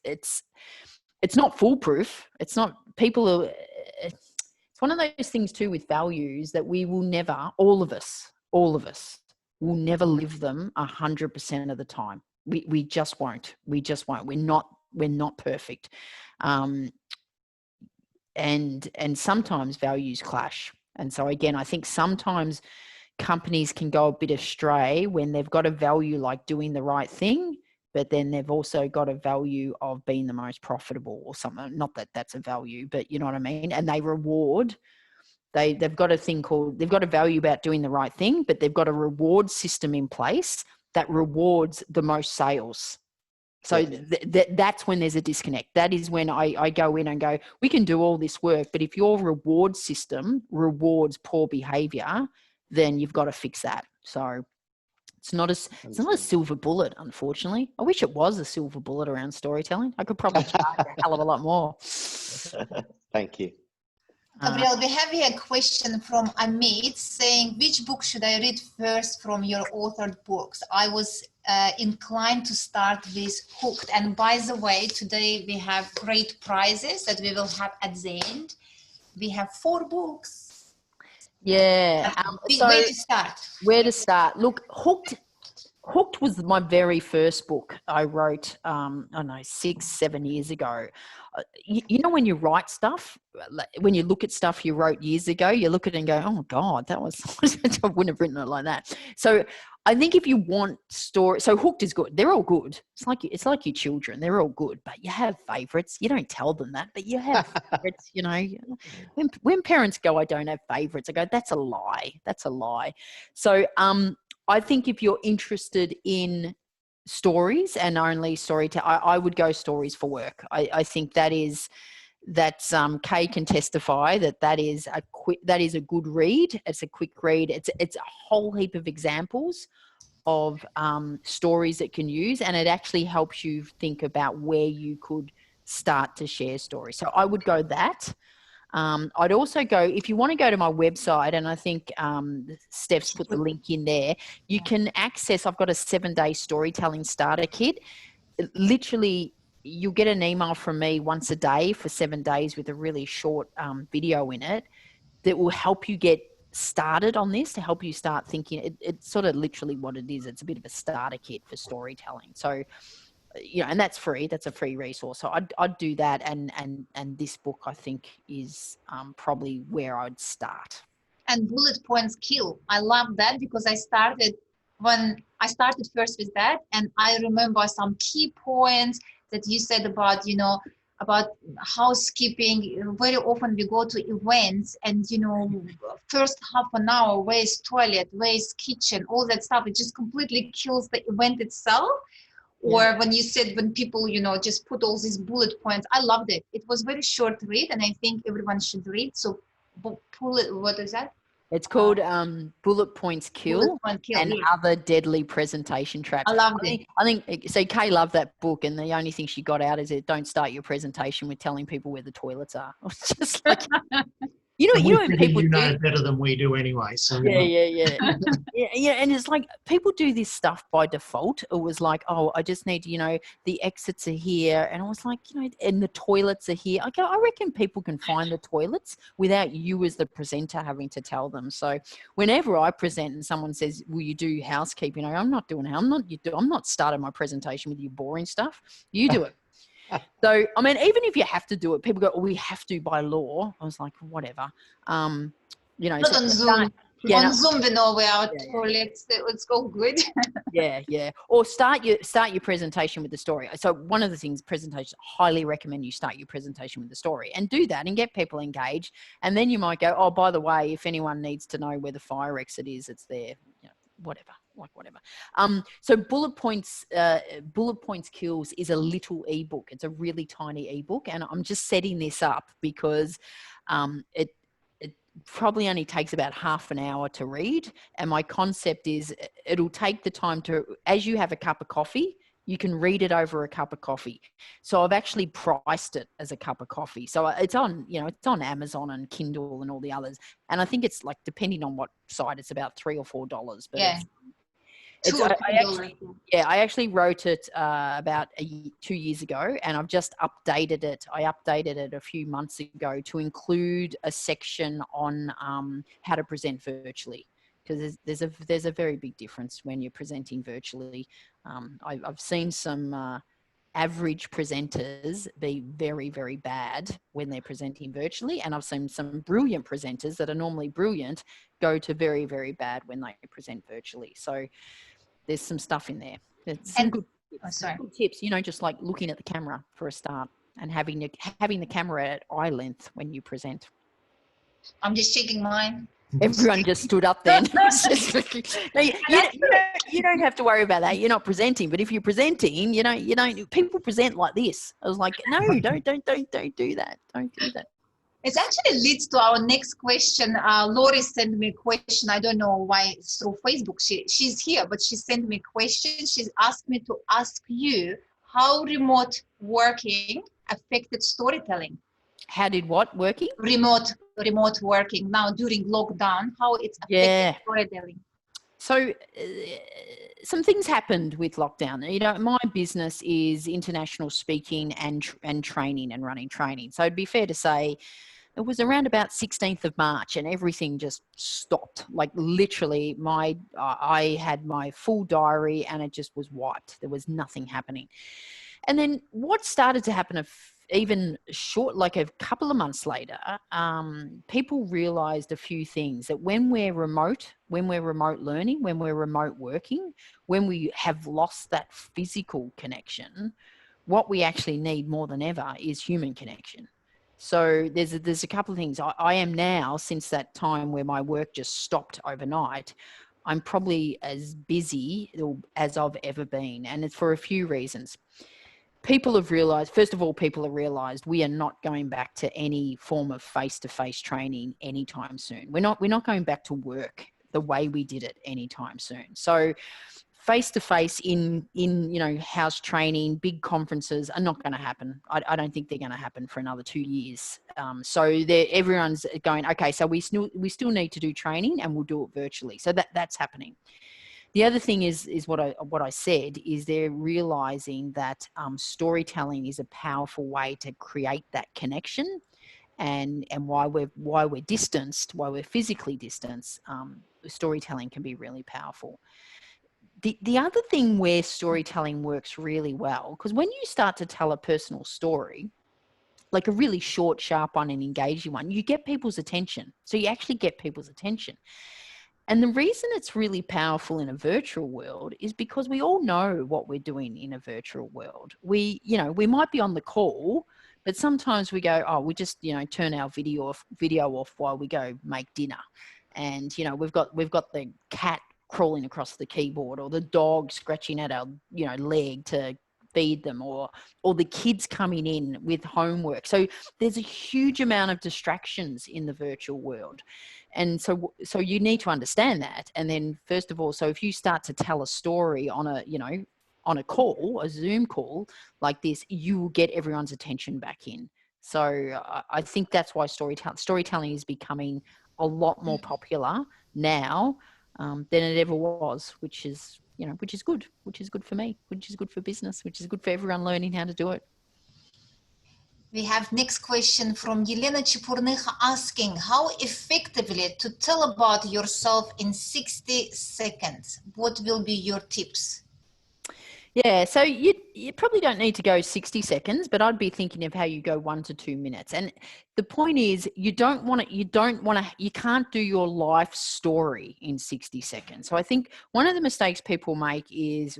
not foolproof. It's not, people are, it's one of those things too with values that we will never, all of us will never live them 100% of the time. We just won't. We're not perfect. And sometimes values clash. And so again, I think sometimes companies can go a bit astray when they've got a value like doing the right thing, but then they've also got a value of being the most profitable or something. Not that that's a value, but you know what I mean? And they reward, they've got a thing called, they've got a value about doing the right thing, but they've got a reward system in place that rewards the most sales. So that's when there's a disconnect. That is when I go in and go, we can do all this work, but if your reward system rewards poor behavior, then you've got to fix that. So it's not a silver bullet, unfortunately. I wish it was a silver bullet around storytelling. I could probably charge a hell of a lot more. Thank you. Gabrielle, we have here a question from Amit saying, which book should I read first from your authored books? I was inclined to start with Hooked. And by the way, today we have great prizes that we will have at the end. We have 4 books. Yeah. So where to start? Where to start? Look, Hooked was my very first book I wrote, I don't know, 6-7 years ago. You know, when you write stuff, when you look at stuff you wrote years ago, you look at it and go, oh God, that was, I wouldn't have written it like that. So I think if you want story, so Hooked is good. They're all good. It's like your children. They're all good, but you have favorites. You don't tell them that, but you have favorites, you know. When parents go, I don't have favorites, I go, that's a lie. That's a lie. So, I think if you're interested in stories and only storytelling, I would go Stories for Work. I think that's Kay can testify that is a good read. It's a quick read. It's a whole heap of examples of stories that can use, and it actually helps you think about where you could start to share stories. So I would go that. I'd also go, if you want to go to my website, and I think Steph's put the link in there, you can access, I've got a 7-day storytelling starter kit. Literally, you'll get an email from me once a day for 7 days with a really short video in it that will help you get started on this, to help you start thinking. It's sort of literally what it is. It's a bit of a starter kit for storytelling. So, you know, and that's free. That's a free resource. So I'd do that. And this book, I think, is probably where I'd start. And bullet points kill. I love that, because I started first with that, and I remember some key points that you said about, you know, about housekeeping. Very often we go to events and, you know, first half an hour, where's toilet, where's kitchen, all that stuff. It just completely kills the event itself. Or when you said, when people, you know, just put all these bullet points, I loved it. It was very short read, and I think everyone should read. So what is that? It's called Bullet Points Kill, and Other Deadly Presentation Traps. I loved it. I think, so Kay loved that book, and the only thing she got out is don't start your presentation with telling people where the toilets are. It's just like, And you we know when figure people you do. know better than we do anyway. So Yeah. Yeah, and it's like people do this stuff by default. It was like, oh, I just need, the exits are here, and I was like, and the toilets are here. I reckon people can find the toilets without you as the presenter having to tell them. So whenever I present and someone says, "Will you do housekeeping?" I'm not doing. I'm not starting my presentation with your boring stuff. You do it. So, I mean, even if you have to do it, people go, oh, we have to by law. I was like, whatever. Not so on Zoom. yeah, On no, Zoom, we know we are yeah. toilets. It's all good. yeah. Or start your presentation with the story. So one of the things, presentation, highly recommend you start your presentation with the story and do that and get people engaged. And then you might go, oh, by the way, if anyone needs to know where the fire exit is, it's there. Whatever. So bullet points kills is a little ebook. It's a really tiny ebook, and I'm just setting this up because it probably only takes about half an hour to read. And my concept is it'll take the time to, as you have a cup of coffee, you can read it over a cup of coffee. So I've actually priced it as a cup of coffee. So it's on, it's on Amazon and Kindle and all the others. And I think it's like, depending on what site, it's about $3 or $4. But Yeah. I actually wrote it about 2 years ago, and I've just updated it. I updated it a few months ago to include a section on how to present virtually, because there's a very big difference when you're presenting virtually. I've seen some average presenters be very, very bad when they're presenting virtually, and I've seen some brilliant presenters that are normally brilliant go to very, very bad when they present virtually. So there's some stuff in there. It's some good tips, just like looking at the camera for a start and having the camera at eye length when you present. I'm just shaking mine. Everyone just stood up then. You don't have to worry about that. You're not presenting, but if you're presenting, people present like this. I was like, no, don't do that. Don't do that. It actually leads to our next question. Lori sent me a question. I don't know why it's through Facebook. She's here, but she sent me a question. She's asked me to ask you how remote working affected storytelling. How did what working? Remote working now during lockdown, how it's affected storytelling. So some things happened with lockdown. My business is international speaking and training and running training. So it'd be fair to say it was around about 16th of March and everything just stopped. Like literally I had my full diary and it just was wiped. There was nothing happening. And then what started to happen even like a couple of months later, people realized a few things, that when we're remote learning, when we're remote working, when we have lost that physical connection, what we actually need more than ever is human connection. So there's a couple of things. I am now, since that time where my work just stopped overnight, I'm probably as busy as I've ever been. And it's for a few reasons. People have realized we are not going back to any form of face-to-face training anytime soon. We're not going back to work the way we did it anytime soon. So face-to-face in house training, big conferences are not going to happen. I don't think they're going to happen for another 2 years. So everyone's going, okay, so we still need to do training and we'll do it virtually. So that's happening. The other thing is what I said is they're realizing that storytelling is a powerful way to create that connection, and why we're distanced, why we're physically distanced, storytelling can be really powerful. The other thing where storytelling works really well, because when you start to tell a personal story, like a really short, sharp one and engaging one, you get people's attention. So you actually get people's attention. And the reason it's really powerful in a virtual world is because we all know what we're doing in a virtual world. We might be on the call, but sometimes we go, oh, we just, turn our video off while we go make dinner. And, we've got the cat crawling across the keyboard, or the dog scratching at our, leg to feed them, or the kids coming in with homework. So there's a huge amount of distractions in the virtual world. And so you need to understand that. And then first of all, so if you start to tell a story on a call, a Zoom call like this, you will get everyone's attention back in. So I think that's why storytelling is becoming a lot more popular now than it ever was, which is, you know, which is good for me, which is good for business, which is good for everyone learning how to do it. We have next question from Yelena Chipurnikha asking, how effectively to tell about yourself in 60 seconds? What will be your tips? Yeah, so you probably don't need to go 60 seconds, but I'd be thinking of how you go 1 to 2 minutes. And the point is, you can't do your life story in 60 seconds. So I think one of the mistakes people make is,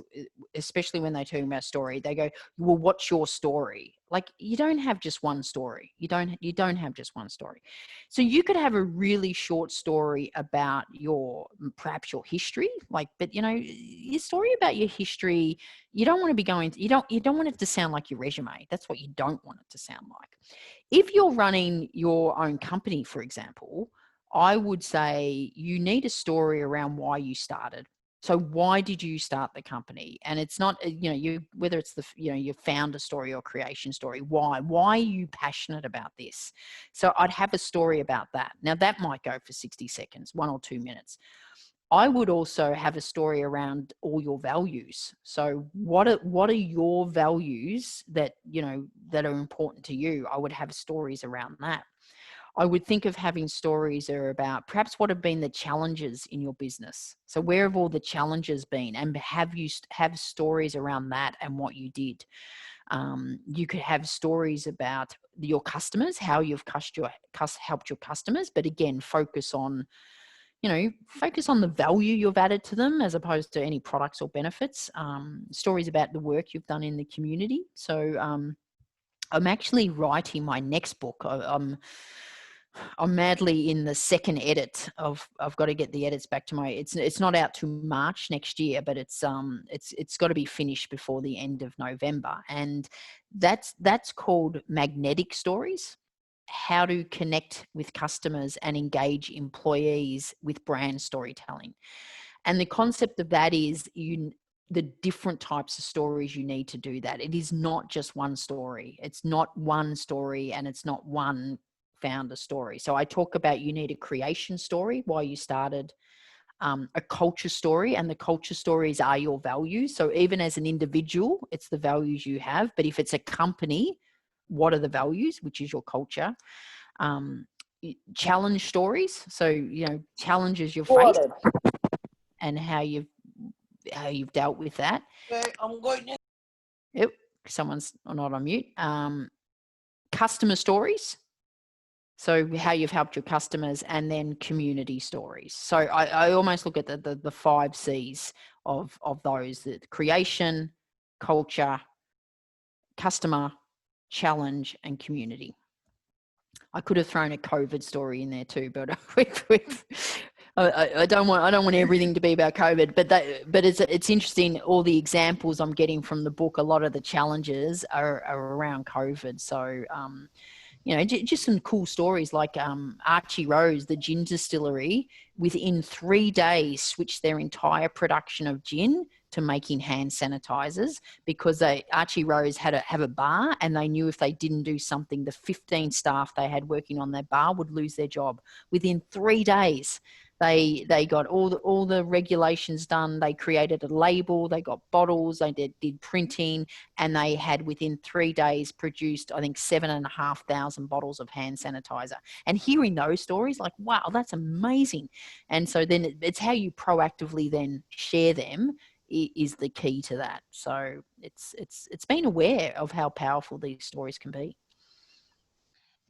especially when they're talking about story, they go, well, what's your story? Like, you don't have just one story. You don't have just one story. So you could have a really short story about perhaps your history, but you know, your story about your history, you don't want to be going, you don't want it to sound like your resume. That's what you don't want it to sound like. If you're running your own company, for example, I would say you need a story around why you started. So why did you start the company? And it's not, you know, whether it's your founder story or creation story, why are you passionate about this? So I'd have a story about that. Now that might go for 60 seconds, 1 or 2 minutes. I would also have a story around all your values. So what are your values that, you know, that are important to you? I would have stories around that. I would think of having stories that are about perhaps what have been the challenges in your business. So where have all the challenges been, and have stories around that and what you did. You could have stories about your customers, how you've helped your customers, but again, focus on the value you've added to them as opposed to any products or benefits. Stories about the work you've done in the community. So I'm actually writing my next book. I'm madly in the second edit I've got to get the edits back to it's not out to March next year, but it's got to be finished before the end of November. And that's called Magnetic Stories: How to Connect with Customers and Engage Employees with Brand Storytelling. And the concept of that is the different types of stories you need to do that. It is not just one story. It's not one story, and it's not one founder story. So I talk about, you need a creation story, why you started, a culture story, and the culture stories are your values. So even as an individual, it's the values you have. But if it's a company, what are the values, which is your culture? Challenge stories. So, you know, challenges you've faced and how you've dealt with that. Okay, I'm going to... Yep, someone's not on mute. Customer stories. So how you've helped your customers, and then community stories. So I almost look at the 5 C's of those: the creation, culture, customer, challenge, and community. I could have thrown a COVID story in there too, but I don't want everything to be about COVID. But it's interesting, all the examples I'm getting from the book. A lot of the challenges are around COVID. So you know, just some cool stories like Archie Rose, the gin distillery, within 3 days switched their entire production of gin to making hand sanitizers, because Archie Rose have a bar, and they knew if they didn't do something, the 15 staff they had working on their bar would lose their job. Within 3 days, they got all the regulations done. They created a label. They got bottles. They did printing, and they had within 3 days produced, I think, 7,500 bottles of hand sanitizer. And hearing those stories, like, wow, that's amazing. And so then it's how you proactively then share them is the key to that. So it's being aware of how powerful these stories can be.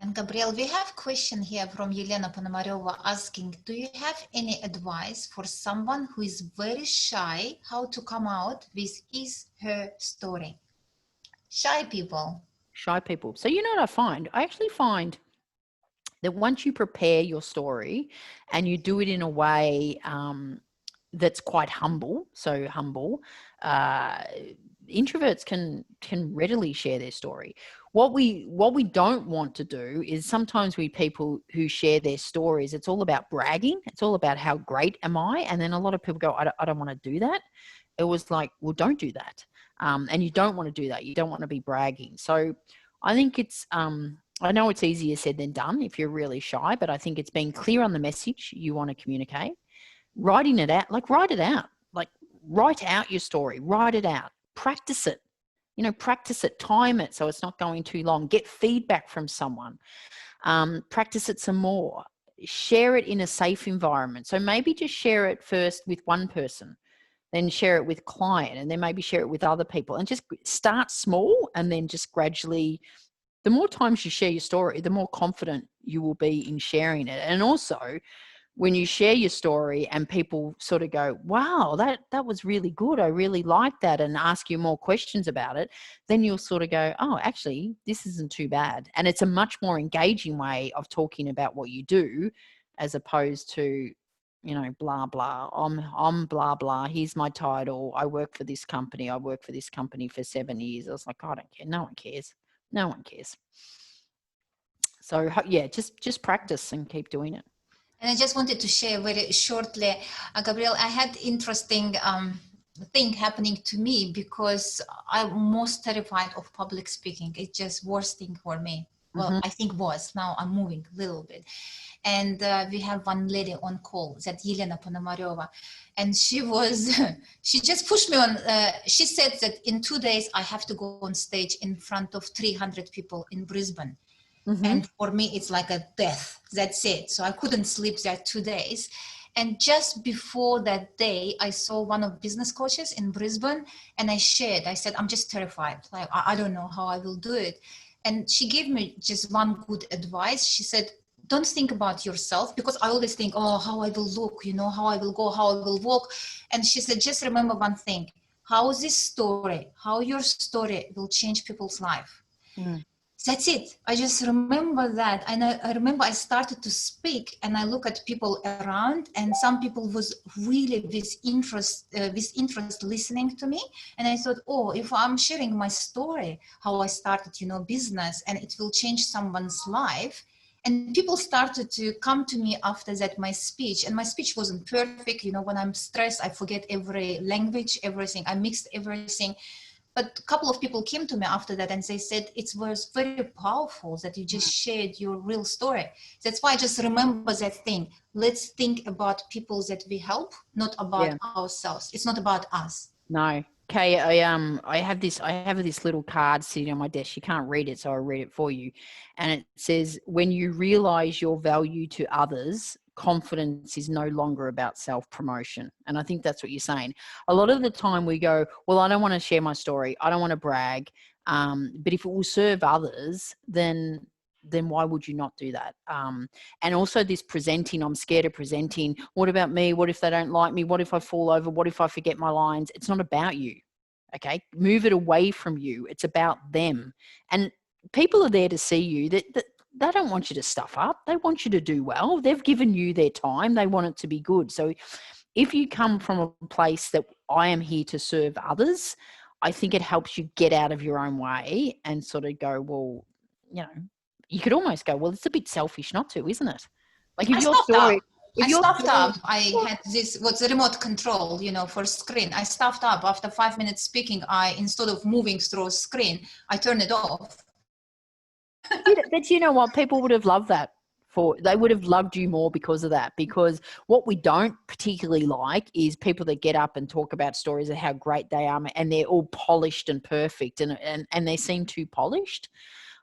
And Gabrielle, we have a question here from Yelena Ponomareva asking, do you have any advice for someone who is very shy, how to come out with her story? Shy people. So you know what I find? I actually find that once you prepare your story and you do it in a way that's quite humble, introverts can readily share their story. What we don't want to do is, sometimes people who share their stories, it's all about bragging. It's all about how great am I? And then a lot of people go, I don't want to do that. It was like, well, don't do that. And you don't want to do that. You don't want to be bragging. So I think it's I know it's easier said than done if you're really shy, but I think it's being clear on the message you want to communicate, writing it out, like write it out, like write out your story, write it out, practice it, practice it, time it so it's not going too long, get feedback from someone, practice it some more, share it in a safe environment. So maybe just share it first with one person, then share it with client, and then maybe share it with other people, and just start small and then just gradually, the more times you share your story, the more confident you will be in sharing it. And also, when you share your story and people sort of go, wow, that was really good, I really like that, and ask you more questions about it, then you'll sort of go, oh, actually, this isn't too bad. And it's a much more engaging way of talking about what you do, as opposed to, blah, blah, I'm blah, blah, here's my title, I work for this company, I worked for this company for 7 years. I was like, I don't care. No one cares. No one cares. So yeah, just practice and keep doing it. And I just wanted to share very shortly, Gabrielle, I had interesting thing happening to me, because I'm most terrified of public speaking. It's just worst thing for me. Well, I think was. Now I'm moving a little bit. And we have one lady on call, that Yelena Ponomaryova. And she just pushed me on. She said that in 2 days, I have to go on stage in front of 300 people in Brisbane. And for me, it's like a death. That's it. So I couldn't sleep that 2 days. And just before that day, I saw one of business coaches in Brisbane, and I said, I'm just terrified. Like, I don't know how I will do it. And she gave me just one good advice. She said, don't think about yourself, because I always think, oh, how I will look, how I will go, how I will walk. And she said, just remember one thing, how your story will change people's life. That's it. I just remember that. And I remember I started to speak, and I look at people around, and some people was really with interest listening to me. And I thought, oh, if I'm sharing my story, how I started, business, and it will change someone's life. And people started to come to me after that, my speech. And my speech wasn't perfect. When I'm stressed, I forget every language, everything. I mixed everything. But a couple of people came to me after that, and they said it was very powerful that you just shared your real story. That's why I just remember that thing. Let's think about people that we help, not about ourselves. It's not about us. No. Okay, I have this little card sitting on my desk. You can't read it, so I'll read it for you. And it says, when you realize your value to others, confidence is no longer about self-promotion. And I think that's what you're saying. A lot of the time we go, well, I don't want to share my story, I don't want to brag, but if it will serve others, then why would you not do that? And also this presenting, I'm scared of presenting. What about me? What if they don't like me? What if I fall over? What if I forget my lines? It's not about you. Okay. Move it away from you. It's about them. And people are there to see you. That they don't want you to stuff up. They want you to do well. They've given you their time. They want it to be good. So if you come from a place that I am here to serve others, I think it helps you get out of your own way and sort of go, well, you could almost go, well, it's a bit selfish not to, isn't it? Like if your story... I stuffed up. I had this, what's the remote control, for screen. I stuffed up. After 5 minutes speaking, instead of moving through a screen, I turned it off. But you know what? People would have loved that. They would have loved you more because of that. Because what we don't particularly like is people that get up and talk about stories of how great they are, and they're all polished and perfect, and they seem too polished.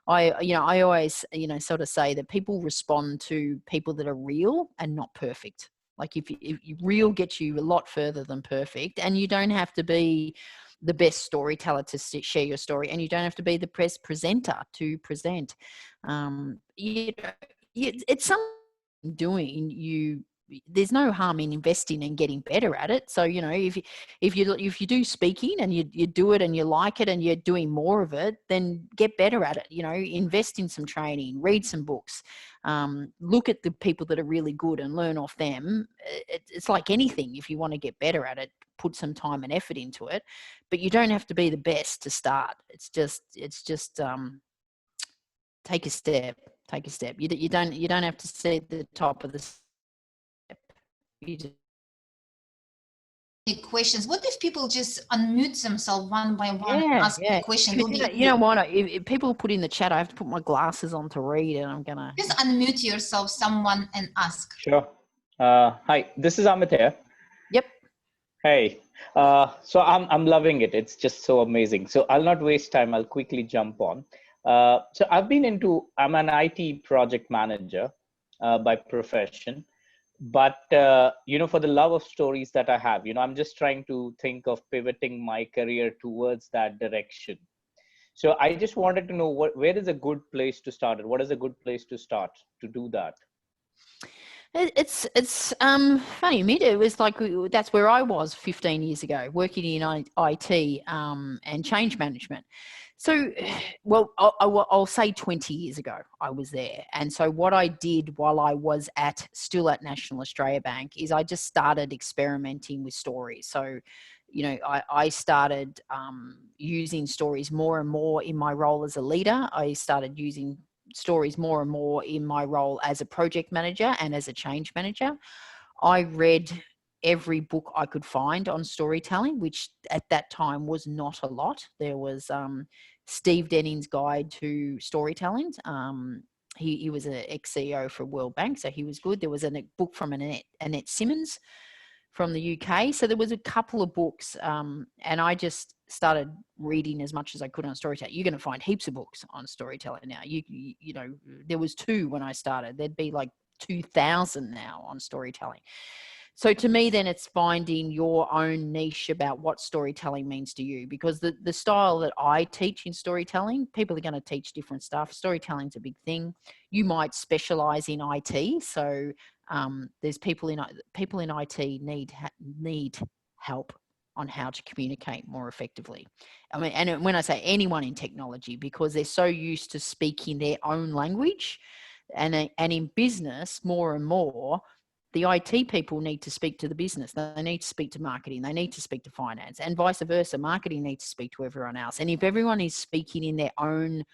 I always, sort of say that people respond to people that are real and not perfect. Like if real gets you a lot further than perfect, and you don't have to be the best storyteller to share your story, and you don't have to be the best presenter to present. It's something doing. There's no harm in investing and getting better at it. So if you do speaking and you do it and you like it and you're doing more of it, then get better at it. Invest in some training, read some books, look at the people that are really good and learn off them. It's like anything. If you want to get better at it, put some time and effort into it, but you don't have to be the best to start. It's just take a step. You don't have to see the top of the step. questions. What if people just unmute themselves one by one and ask a question? You know what? If people put in the chat, I have to put my glasses on to read, and I'm gonna just unmute yourself, someone, and ask. Sure. Hi, this is Amit here. Yep. Hey. So I'm loving it. It's just so amazing. So I'll not waste time. I'll quickly jump on. So I'm an IT project manager by profession. But, for the love of stories that I have, I'm just trying to think of pivoting my career towards that direction. So I just wanted to know where is a good place to start? What is a good place to start to do that? It's funny, Mitt. It was like that's where I was 15 years ago, working in IT and change management. So, well, I'll say 20 years ago I was there. And so what I did while I was still at National Australia Bank is I just started experimenting with stories. So, I started using stories more and more in my role as a leader. I started using stories more and more in my role as a project manager and as a change manager. I read every book I could find on storytelling, which at that time was not a lot. There was Steve Denning's Guide to Storytelling. He was an ex-CEO for World Bank, so he was good. There was a book from Annette Simmons from the UK. So there was a couple of books, and I just started reading as much as I could on storytelling. You're going to find heaps of books on storytelling now. You know, there was 2 when I started. There'd be like 2,000 now on storytelling. So to me, then it's finding your own niche about what storytelling means to you, because the style that I teach in storytelling, people are going to teach different stuff. Storytelling's a big thing. You might specialize in IT. So there's people in IT need help on how to communicate more effectively. I mean, and when I say anyone in technology, because they're so used to speaking their own language, and in business more and more, the IT people need to speak to the business. They need to speak to marketing. They need to speak to finance, and vice versa. Marketing needs to speak to everyone else. And if everyone is speaking in their own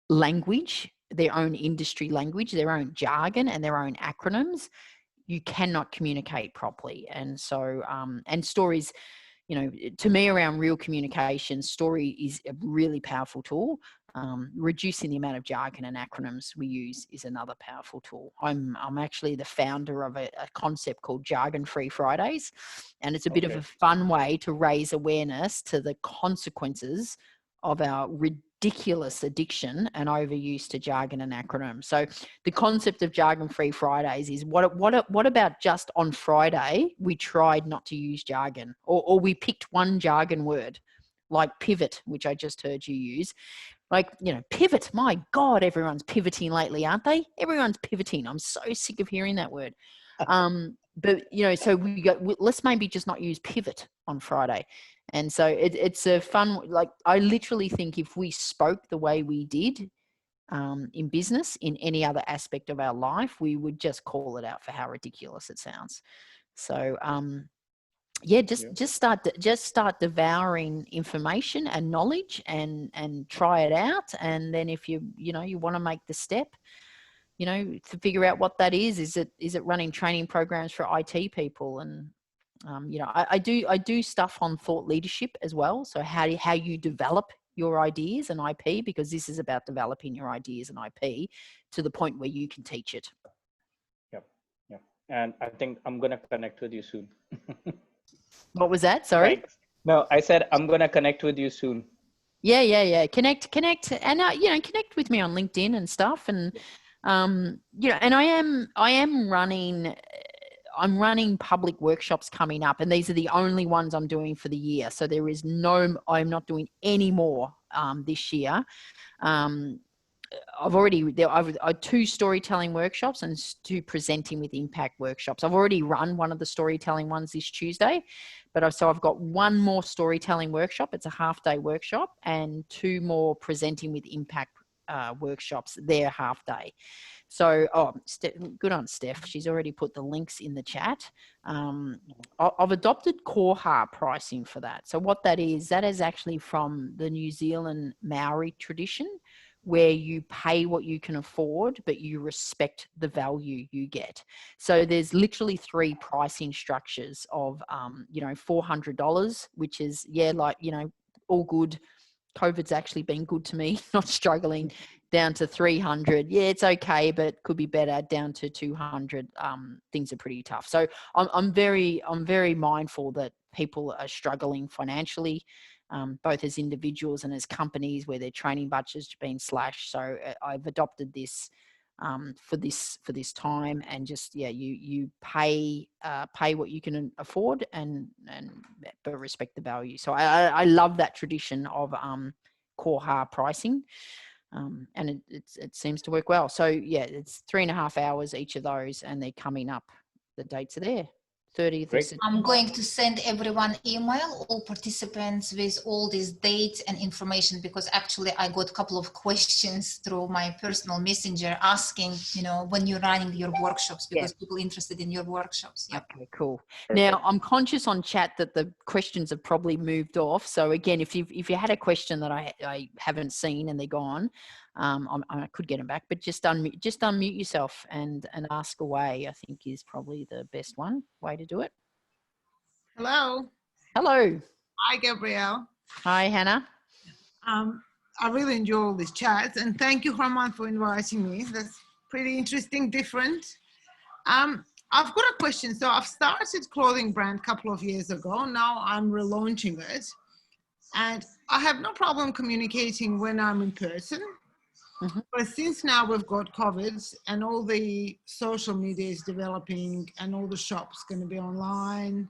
language, their own industry language, their own jargon and their own acronyms, you cannot communicate properly. And so, and stories, you know, to me, around real communication, story is a really powerful tool. Reducing the amount of jargon and acronyms we use is another powerful tool. I'm actually the founder of a concept called Jargon-Free Fridays, and it's a bit of a fun way to raise awareness to the consequences of our ridiculous addiction and overuse to jargon and acronyms. So the concept of Jargon-Free Fridays is what about just on Friday we tried not to use jargon, or we picked one jargon word like pivot, which I just heard you use. Like, you know, pivot, my God, everyone's pivoting lately, aren't they? Everyone's pivoting. I'm so sick of hearing that word. But, you know, so let's maybe just not use pivot on Friday. And so it's a fun, like, I literally think if we spoke the way we did in business, in any other aspect of our life, we would just call it out for how ridiculous it sounds. So, yeah, just start devouring information and knowledge and try it out. And then if you want to make the step, you know, to figure out what that is it running training programs for IT people? And you know, I do stuff on thought leadership as well. So how you develop your ideas and IP, because this is about developing your ideas and IP to the point where you can teach it. Yep. And I think I'm gonna connect with you soon. What was that? Sorry. Thanks. No, I said I'm gonna connect with you soon. Yeah. Connect, and you know, connect with me on LinkedIn and stuff. And you know, and I am running. I'm running public workshops coming up, and these are the only ones I'm doing for the year. So I'm not doing any more this year. I've 2 storytelling workshops and 2 presenting with impact workshops. I've already run one of the storytelling ones this Tuesday, but I've got 1 more storytelling workshop. It's a half-day workshop, and 2 more presenting with impact workshops. They're half-day. So, good on Steph. She's already put the links in the chat. I've adopted Koha pricing for that. So what that is actually from the New Zealand Maori tradition, where you pay what you can afford, but you respect the value you get. So there's literally 3 pricing structures of, you know, $400, which is, yeah, like, you know, all good. COVID's actually been good to me, not struggling, down to 300. Yeah, it's okay, but it could be better, down to 200. Things are pretty tough. So I'm very mindful that people are struggling financially, both as individuals and as companies where their training budgets have been slashed. So I've adopted this for this time, and just, yeah, you pay what you can afford, and but respect the value. So I love that tradition of Koha pricing, and it seems to work well. So yeah, it's 3.5 hours each of those, and they're coming up. The dates are there. 30th of Great. September. I'm going to send everyone email, all participants, with all these dates and information, because actually I got a couple of questions through my personal messenger asking, you know, when you're running your workshops, because people interested in your workshops. Yeah. Okay, cool. Now I'm conscious on chat that the questions have probably moved off. So again, if you had a question that I haven't seen and they're gone, I could get them back, but just unmute yourself and ask away, I think, is probably the best way to do it. Hello. Hello. Hi, Gabrielle. Hi, Hannah. I really enjoy all these chats, and thank you, Herman, for inviting me. That's pretty interesting, different. I've got a question. So I've started clothing brand a couple of years ago. Now I'm relaunching it, and I have no problem communicating when I'm in person. But since now we've got COVID and all the social media is developing and all the shops going to be online.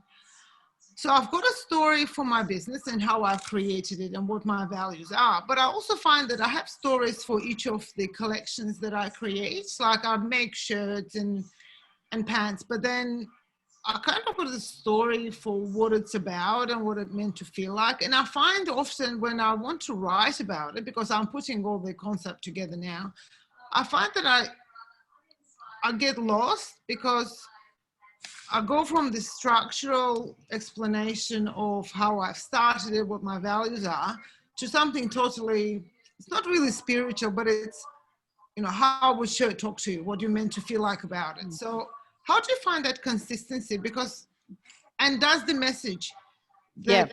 So I've got a story for my business and how I've created it and what my values are. But I also find that I have stories for each of the collections that I create. Like I make shirts and pants, but then I kind of put a story for what it's about and what it meant to feel like. And I find often when I want to write about it, because I'm putting all the concept together now, I find that I get lost, because I go from the structural explanation of how I've started it, what my values are, to something totally, it's not really spiritual, but it's, you know, how would shirt talk to you? What you meant to feel like about it? So how do you find that consistency? Because, and does the message that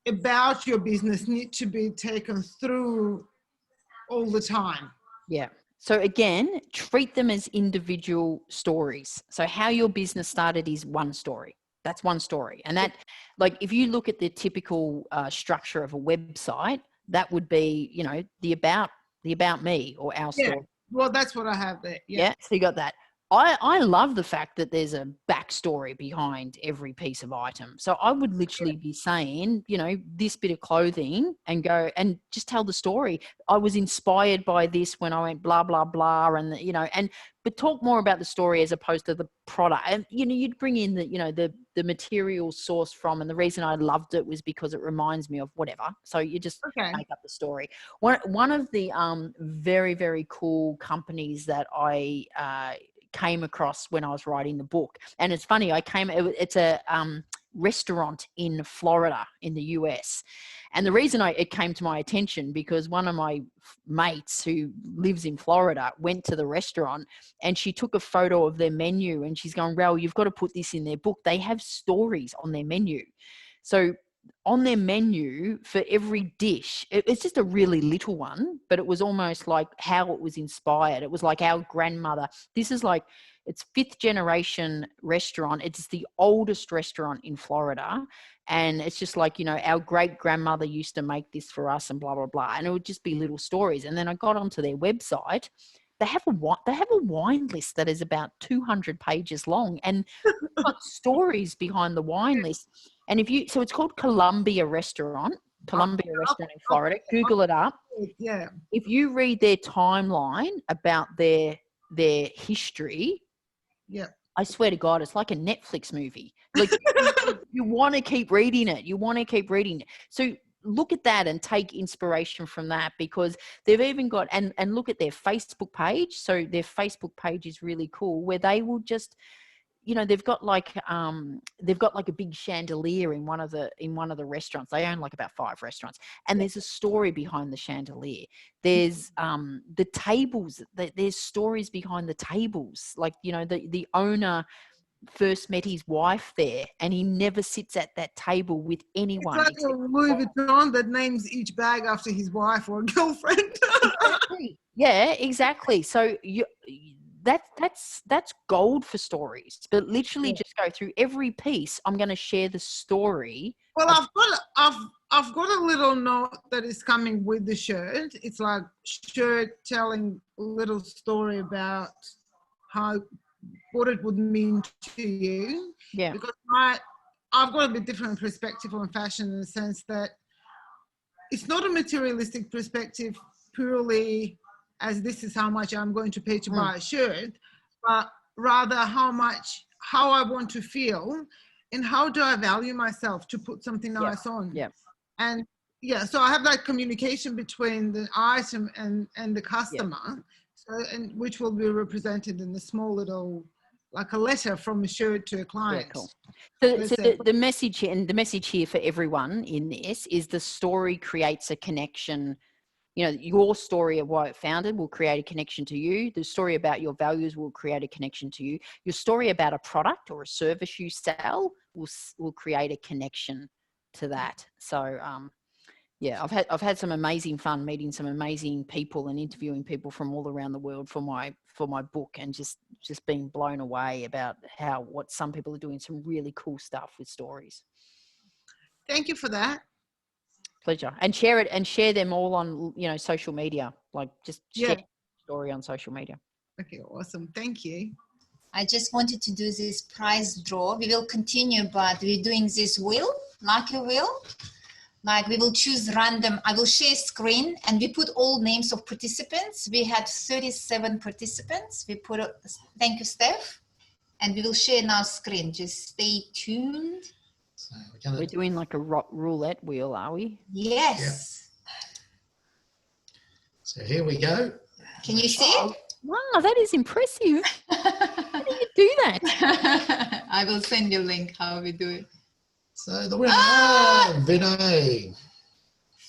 about your business need to be taken through all the time? Yeah. So again, treat them as individual stories. So how your business started is one story. That's one story. And that, like, if you look at the typical structure of a website, that would be, you know, the about me or our story. Well, that's what I have there. Yeah. So you got that. I love the fact that there's a backstory behind every piece of item. So I would literally be saying, you know, this bit of clothing, and go and just tell the story. I was inspired by this when I went blah, blah, blah. And, you know, but talk more about the story as opposed to the product. And, you know, you'd bring in the, you know, the material sourced from, and the reason I loved it was because it reminds me of whatever. So you just make up the story. One of the very, very cool companies that I came across when I was writing the book. And it's funny, it's a restaurant in Florida in the US. And the reason it came to my attention, because one of my mates who lives in Florida went to the restaurant, and she took a photo of their menu, and she's going, Rel, you've got to put this in their book. They have stories on their menu. So on their menu for every dish, it's just a really little one, but it was almost like how it was inspired. It was like our grandmother. This is like, it's 5th generation restaurant. It's the oldest restaurant in Florida. And it's just like, you know, our great grandmother used to make this for us and blah, blah, blah. And it would just be little stories. And then I got onto their website. They have a wine list that is about 200 pages long, and got stories behind the wine list. And so it's called Columbia Restaurant in Florida. Google it up. Yeah. If you read their timeline about their history, I swear to God, it's like a Netflix movie. Like you want to keep reading it. So look at that and take inspiration from that, because they've even got, and look at their Facebook page. So their Facebook page is really cool, where they will just you know, they've got like a big chandelier in one of the restaurants. They own like about 5 restaurants, and there's a story behind the chandelier. There's the tables. There's stories behind the tables. Like, you know, the owner first met his wife there, and he never sits at that table with anyone. It's like a Louis Vuitton that names each bag after his wife or girlfriend. Yeah, exactly. So that's gold for stories. But literally, just go through every piece. I'm going to share the story. Well, I've got a little note that is coming with the shirt. It's like shirt telling a little story about what it would mean to you. Yeah. Because I've got a bit different perspective on fashion, in the sense that it's not a materialistic perspective purely as this is how much I'm going to pay to buy a shirt, but rather how I want to feel and how do I value myself to put something nice on. Yeah. And yeah, so I have like communication between the item and the customer, and which will be represented in the small little, like a letter from a shirt to a client. Yeah, cool. So the message here, and the message here for everyone in this, is the story creates a connection. You know, your story of why it founded will create a connection to you. The story about your values will create a connection to you. Your story about a product or a service you sell will create a connection to that. So, yeah, I've had some amazing fun meeting some amazing people and interviewing people from all around the world for my book, and just being blown away about what some people are doing, some really cool stuff with stories. Thank you for that. Pleasure. And share it, and share them all on, you know, social media. Like, just share the story on social media. Okay, awesome. Thank you. I just wanted to do this prize draw. We will continue, but we're doing this wheel, lucky wheel. Like, we will choose random. I will share screen, and we put all names of participants. We had 37 participants. We put, thank you, Steph. And we will share now screen. Just stay tuned. So we're doing like a roulette wheel, are we? Yes. Yeah. So here we go. Can you see it? Wow, that is impressive. How do you do that? I will send you a link how we do it. So the winner, Vinay.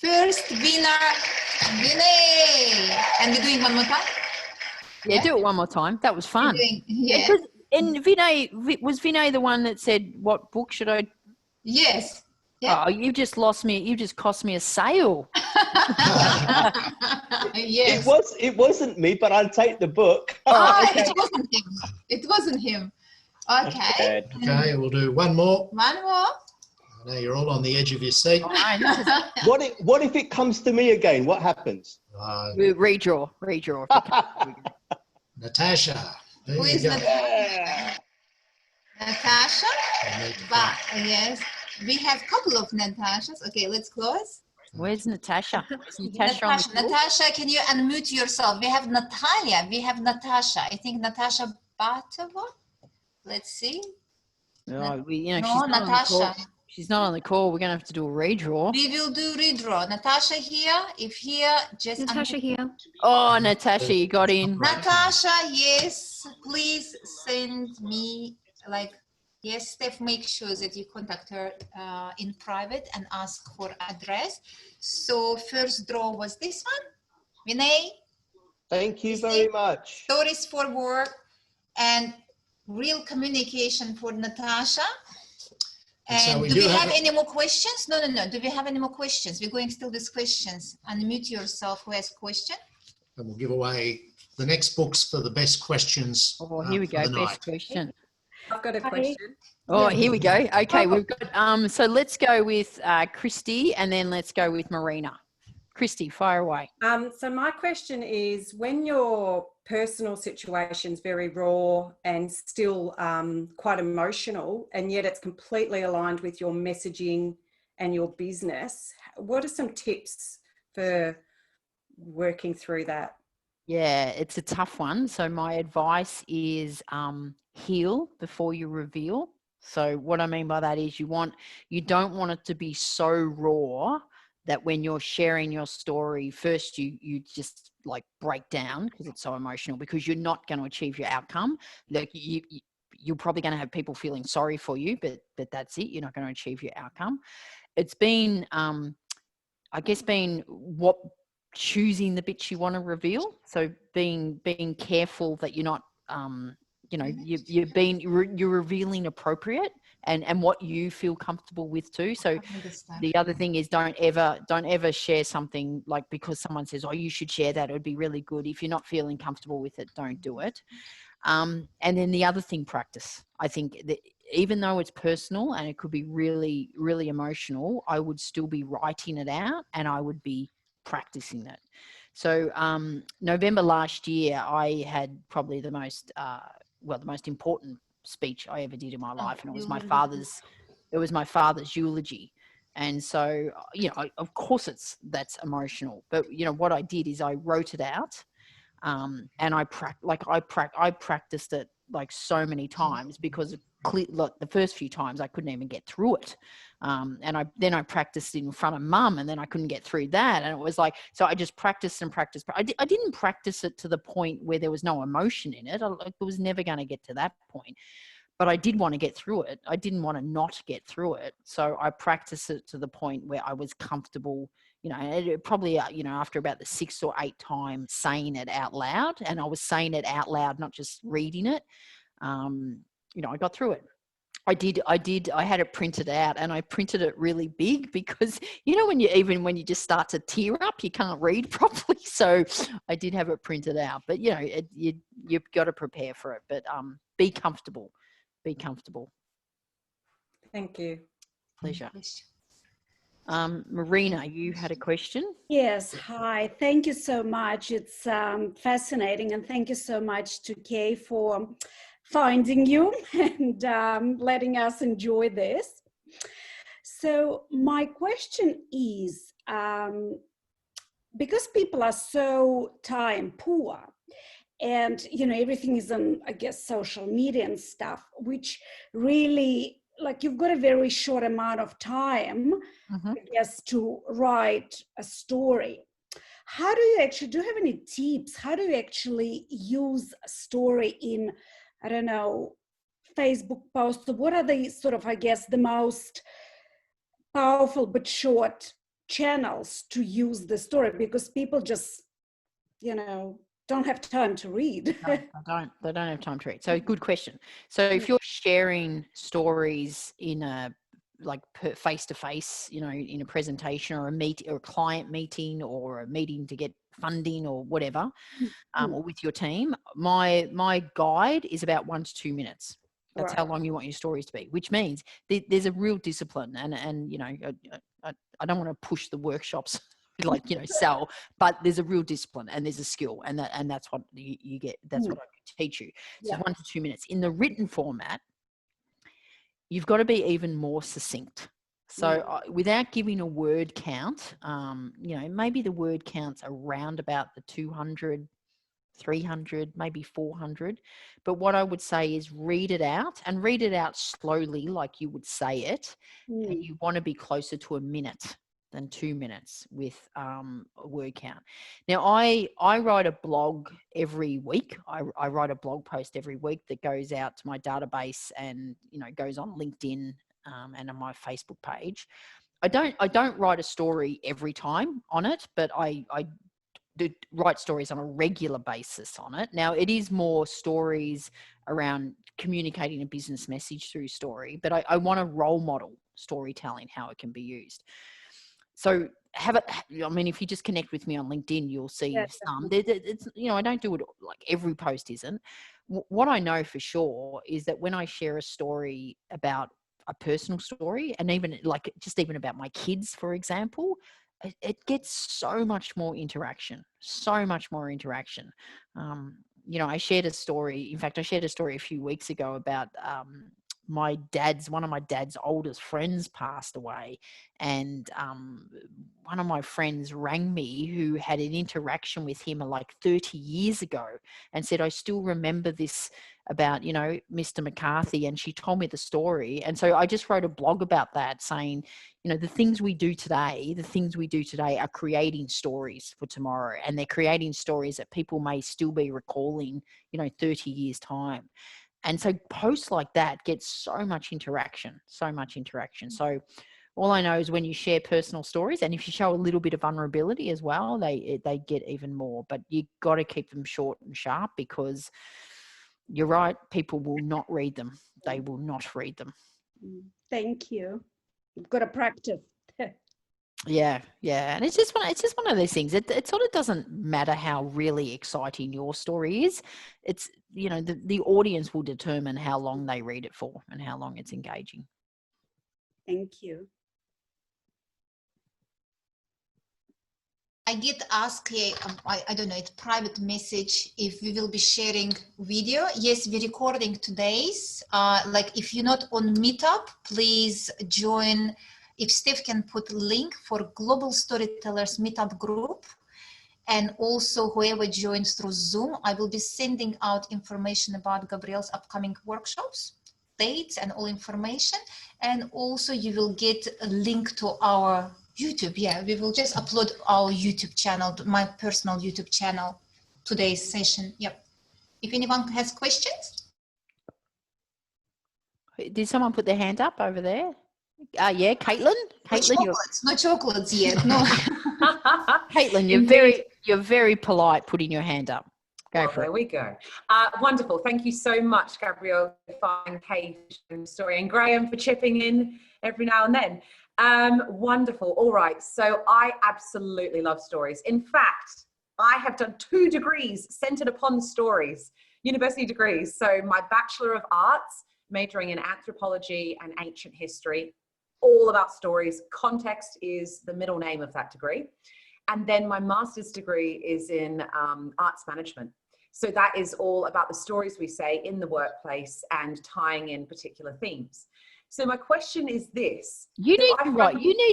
First winner, Vinay. And we're doing one more time? Yeah, do it one more time. That was fun. Yeah. And Vinay, was Vinay the one that said, what book should I? Yes. Yeah. Oh, you just lost me. You just cost me a sale. Yes. It wasn't me, but I'll take the book. Okay. It wasn't him. It wasn't him. Okay. Okay, we'll do one more. One more. I know you're all on the edge of your seat. What if it comes to me again? What happens? Redraw. Natasha. Who is Natasha? Natasha? Yes. We have a couple of Natashas. Okay, let's close. Where's Natasha? Natasha, can you unmute yourself? We have Natalia. We have Natasha. I think Natasha Batova. Let's see. No, she's no, not Natasha. She's not on the call. We're going to have to do a redraw. We will do redraw. Natasha here. If here, just Natasha here. Oh, Natasha, you got in. Natasha, yes. Please send me yes, Steph, make sure that you contact her in private and ask for address. So first draw was this one. Vinay. Thank you very much. Stories for work and real communication for Natasha. And so do we have any more questions? No. Do we have any more questions? We're going still with questions. Unmute yourself who has question. And we'll give away the next books for the best questions. Oh, here we go. Best question. I've got a question. Oh, here we go. Okay, we've got, so let's go with Christy, and then let's go with Marina. Christy, fire away. So my question is, when your personal situation's very raw and still quite emotional, and yet it's completely aligned with your messaging and your business, what are some tips for working through that? Yeah, it's a tough one. So my advice is heal before you reveal. So what I mean by that is you don't want it to be so raw that when you're sharing your story, first you just like break down because it's so emotional, because you're not going to achieve your outcome. Like you're probably going to have people feeling sorry for you, but that's it. You're not going to achieve your outcome. It's been, I guess, choosing the bits you want to reveal. So being careful that you're not, you're revealing appropriate and what you feel comfortable with too. So the other thing is don't ever share something like because someone says, oh, you should share that. It would be really good. If you're not feeling comfortable with it, don't do it. And then the other thing, practice. I think that even though it's personal and it could be really, really emotional, I would still be writing it out and I would be practicing it. So November last year, I had probably the most important speech I ever did in my life, and it was my father's eulogy. And so, of course that's emotional, but what I did is I wrote it out. And I practiced it like so many times because look, the first few times I couldn't even get through it. And I practiced in front of mum and then I couldn't get through that. And it was like, so I just practiced and practiced. I didn't practice it to the point where there was no emotion in it. It was never going to get to that point. But I did want to get through it. I didn't want to not get through it. So I practiced it to the point where I was comfortable, probably, after about the 6 or 8 times saying it out loud, and I was saying it out loud, not just reading it. I got through it. I had it printed out and I printed it really big because, when you just start to tear up, you can't read properly. So I did have it printed out, but you've got to prepare for it, but be comfortable. Be comfortable. Thank you. Pleasure. Marina, you had a question? Yes, hi. Thank you so much. It's fascinating. And thank you so much to Kay for finding you and letting us enjoy this. So my question is, because people are so time poor, and, everything is on, I guess, social media and stuff, which really, like, you've got a very short amount of time, I guess, to write a story. How do you have any tips? How do you actually use a story in, I don't know, Facebook posts? What are the sort of, I guess, the most powerful but short channels to use the story? Because people just, don't have time to read. No, they don't have time to read. So good question. So if you're sharing stories in a face-to-face, in a presentation or a client meeting or a meeting to get funding or whatever, or with your team, my guide is about 1 to 2 minutes. That's how long you want your stories to be, which means there's a real discipline and I don't want to push the workshops sell, but there's a real discipline and there's a skill and that's what you get. That's what I can teach you. So 1 to 2 minutes. In the written format, you've got to be even more succinct. So without giving a word count, maybe the word counts around about the 200, 300, maybe 400. But what I would say is read it out and read it out slowly, like you would say it. And you want to be closer to a minute than 2 minutes with a word count. Now, I write a blog every week. I write a blog post every week that goes out to my database and, goes on LinkedIn and on my Facebook page. I don't write a story every time on it, but I do write stories on a regular basis on it. Now, it is more stories around communicating a business message through story, but I want to role model storytelling, how it can be used. So if you just connect with me on LinkedIn, you'll see some. It's, I don't do it like every post isn't. What I know for sure is that when I share a story about a personal story, and even about my kids, for example, it gets so much more interaction. I shared a story. In fact, I shared a story a few weeks ago about one of my dad's oldest friends passed away, and one of my friends rang me who had an interaction with him like 30 years ago and said, I still remember this about, Mr. McCarthy, and she told me the story. And so I just wrote a blog about that, saying, the things we do today are creating stories for tomorrow, and they're creating stories that people may still be recalling, 30 years time. And so posts like that get so much interaction, so much interaction. So all I know is when you share personal stories, and if you show a little bit of vulnerability as well, they get even more. But you got to keep them short and sharp, because you're right, people will not read them. They will not read them. Thank you. You've got to practice. Yeah, and it's just one of those things. It sort of doesn't matter how really exciting your story is. It's, you know, the audience will determine how long they read it for and how long it's engaging. Thank you. I get asked here, I don't know, it's private message, if we will be sharing video. Yes, we're recording today's. Like if you're not on Meetup, please join. If Steph can put link for Global Storytellers Meetup group, and also whoever joins through Zoom, I will be sending out information about Gabrielle's upcoming workshops, dates and all information. And also you will get a link to our YouTube. Yeah, we will just upload our YouTube channel, my personal YouTube channel, today's session. Yep. If anyone has questions. Did someone put their hand up over there? Yeah, Caitlin. No chocolates yet. No. Caitlin, you're very polite putting your hand up. Go for it. There we go. Wonderful. Thank you so much, Gabrielle, and Kay for the story, and Graham for chipping in every now and then. Wonderful. All right. So I absolutely love stories. In fact, I have done 2 degrees centered upon stories, university degrees. So my Bachelor of Arts, majoring in anthropology and ancient history, all about stories. Context is the middle name of that degree. And then my master's degree is in arts management. So that is all about the stories we say in the workplace and tying in particular themes. So my question is this. You need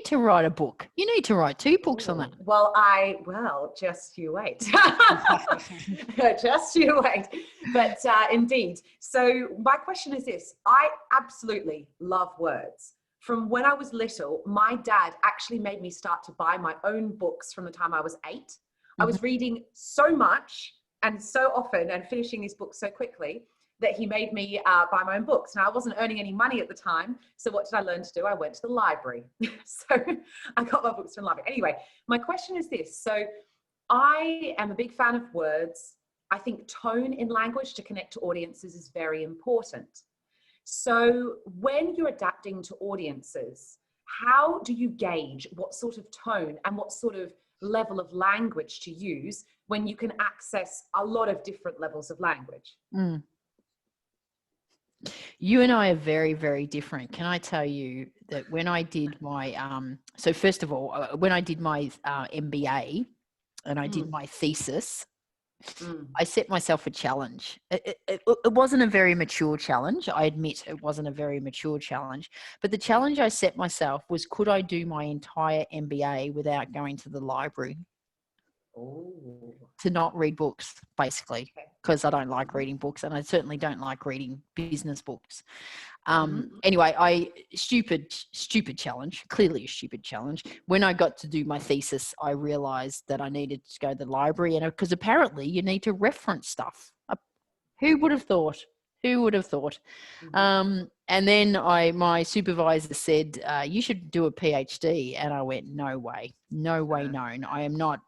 to write a book. You need to write 2 books on that. Well, just you wait. Just you wait. But indeed. So my question is this. I absolutely love words. From when I was little, my dad actually made me start to buy my own books from the time I was 8. I was reading so much and so often and finishing these books so quickly that he made me buy my own books. Now, I wasn't earning any money at the time. So what did I learn to do? I went to the library. So I got my books from the library. Anyway, my question is this. So I am a big fan of words. I think tone in language to connect to audiences is very important. So when you're adapting to audiences, how do you gauge what sort of tone and what sort of level of language to use when you can access a lot of different levels of language? You and I are very, very different. Can I tell you that when I did my, so first of all, when I did my MBA and I did my thesis, I set myself a challenge. It wasn't a very mature challenge. I admit it wasn't a very mature challenge. But the challenge I set myself was, could I do my entire MBA without going to the library? To not read books, basically, because I don't like reading books, and I certainly don't like reading business books. Anyway, stupid challenge, clearly a stupid challenge. When I got to do my thesis, I realized that I needed to go to the library, and because apparently you need to reference stuff. Who would have thought? Who would have thought? And then my supervisor said, you should do a PhD. And I went, no way, no. I am not,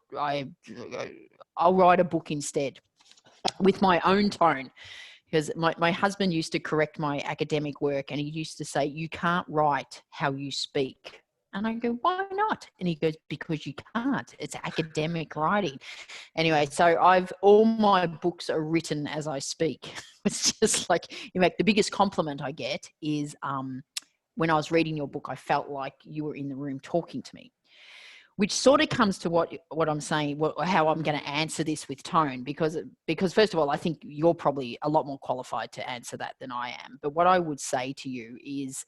I'll write a book instead with my own tone. Because my husband used to correct my academic work, and he used to say, you can't write how you speak. And I go, why not? And he goes, because you can't. It's academic writing. Anyway, so all my books are written as I speak. It's just like, in fact, the biggest compliment I get is when I was reading your book, I felt like you were in the room talking to me, which sort of comes to what I'm saying, how I'm going to answer this with tone, because first of all, I think you're probably a lot more qualified to answer that than I am. But what I would say to you is,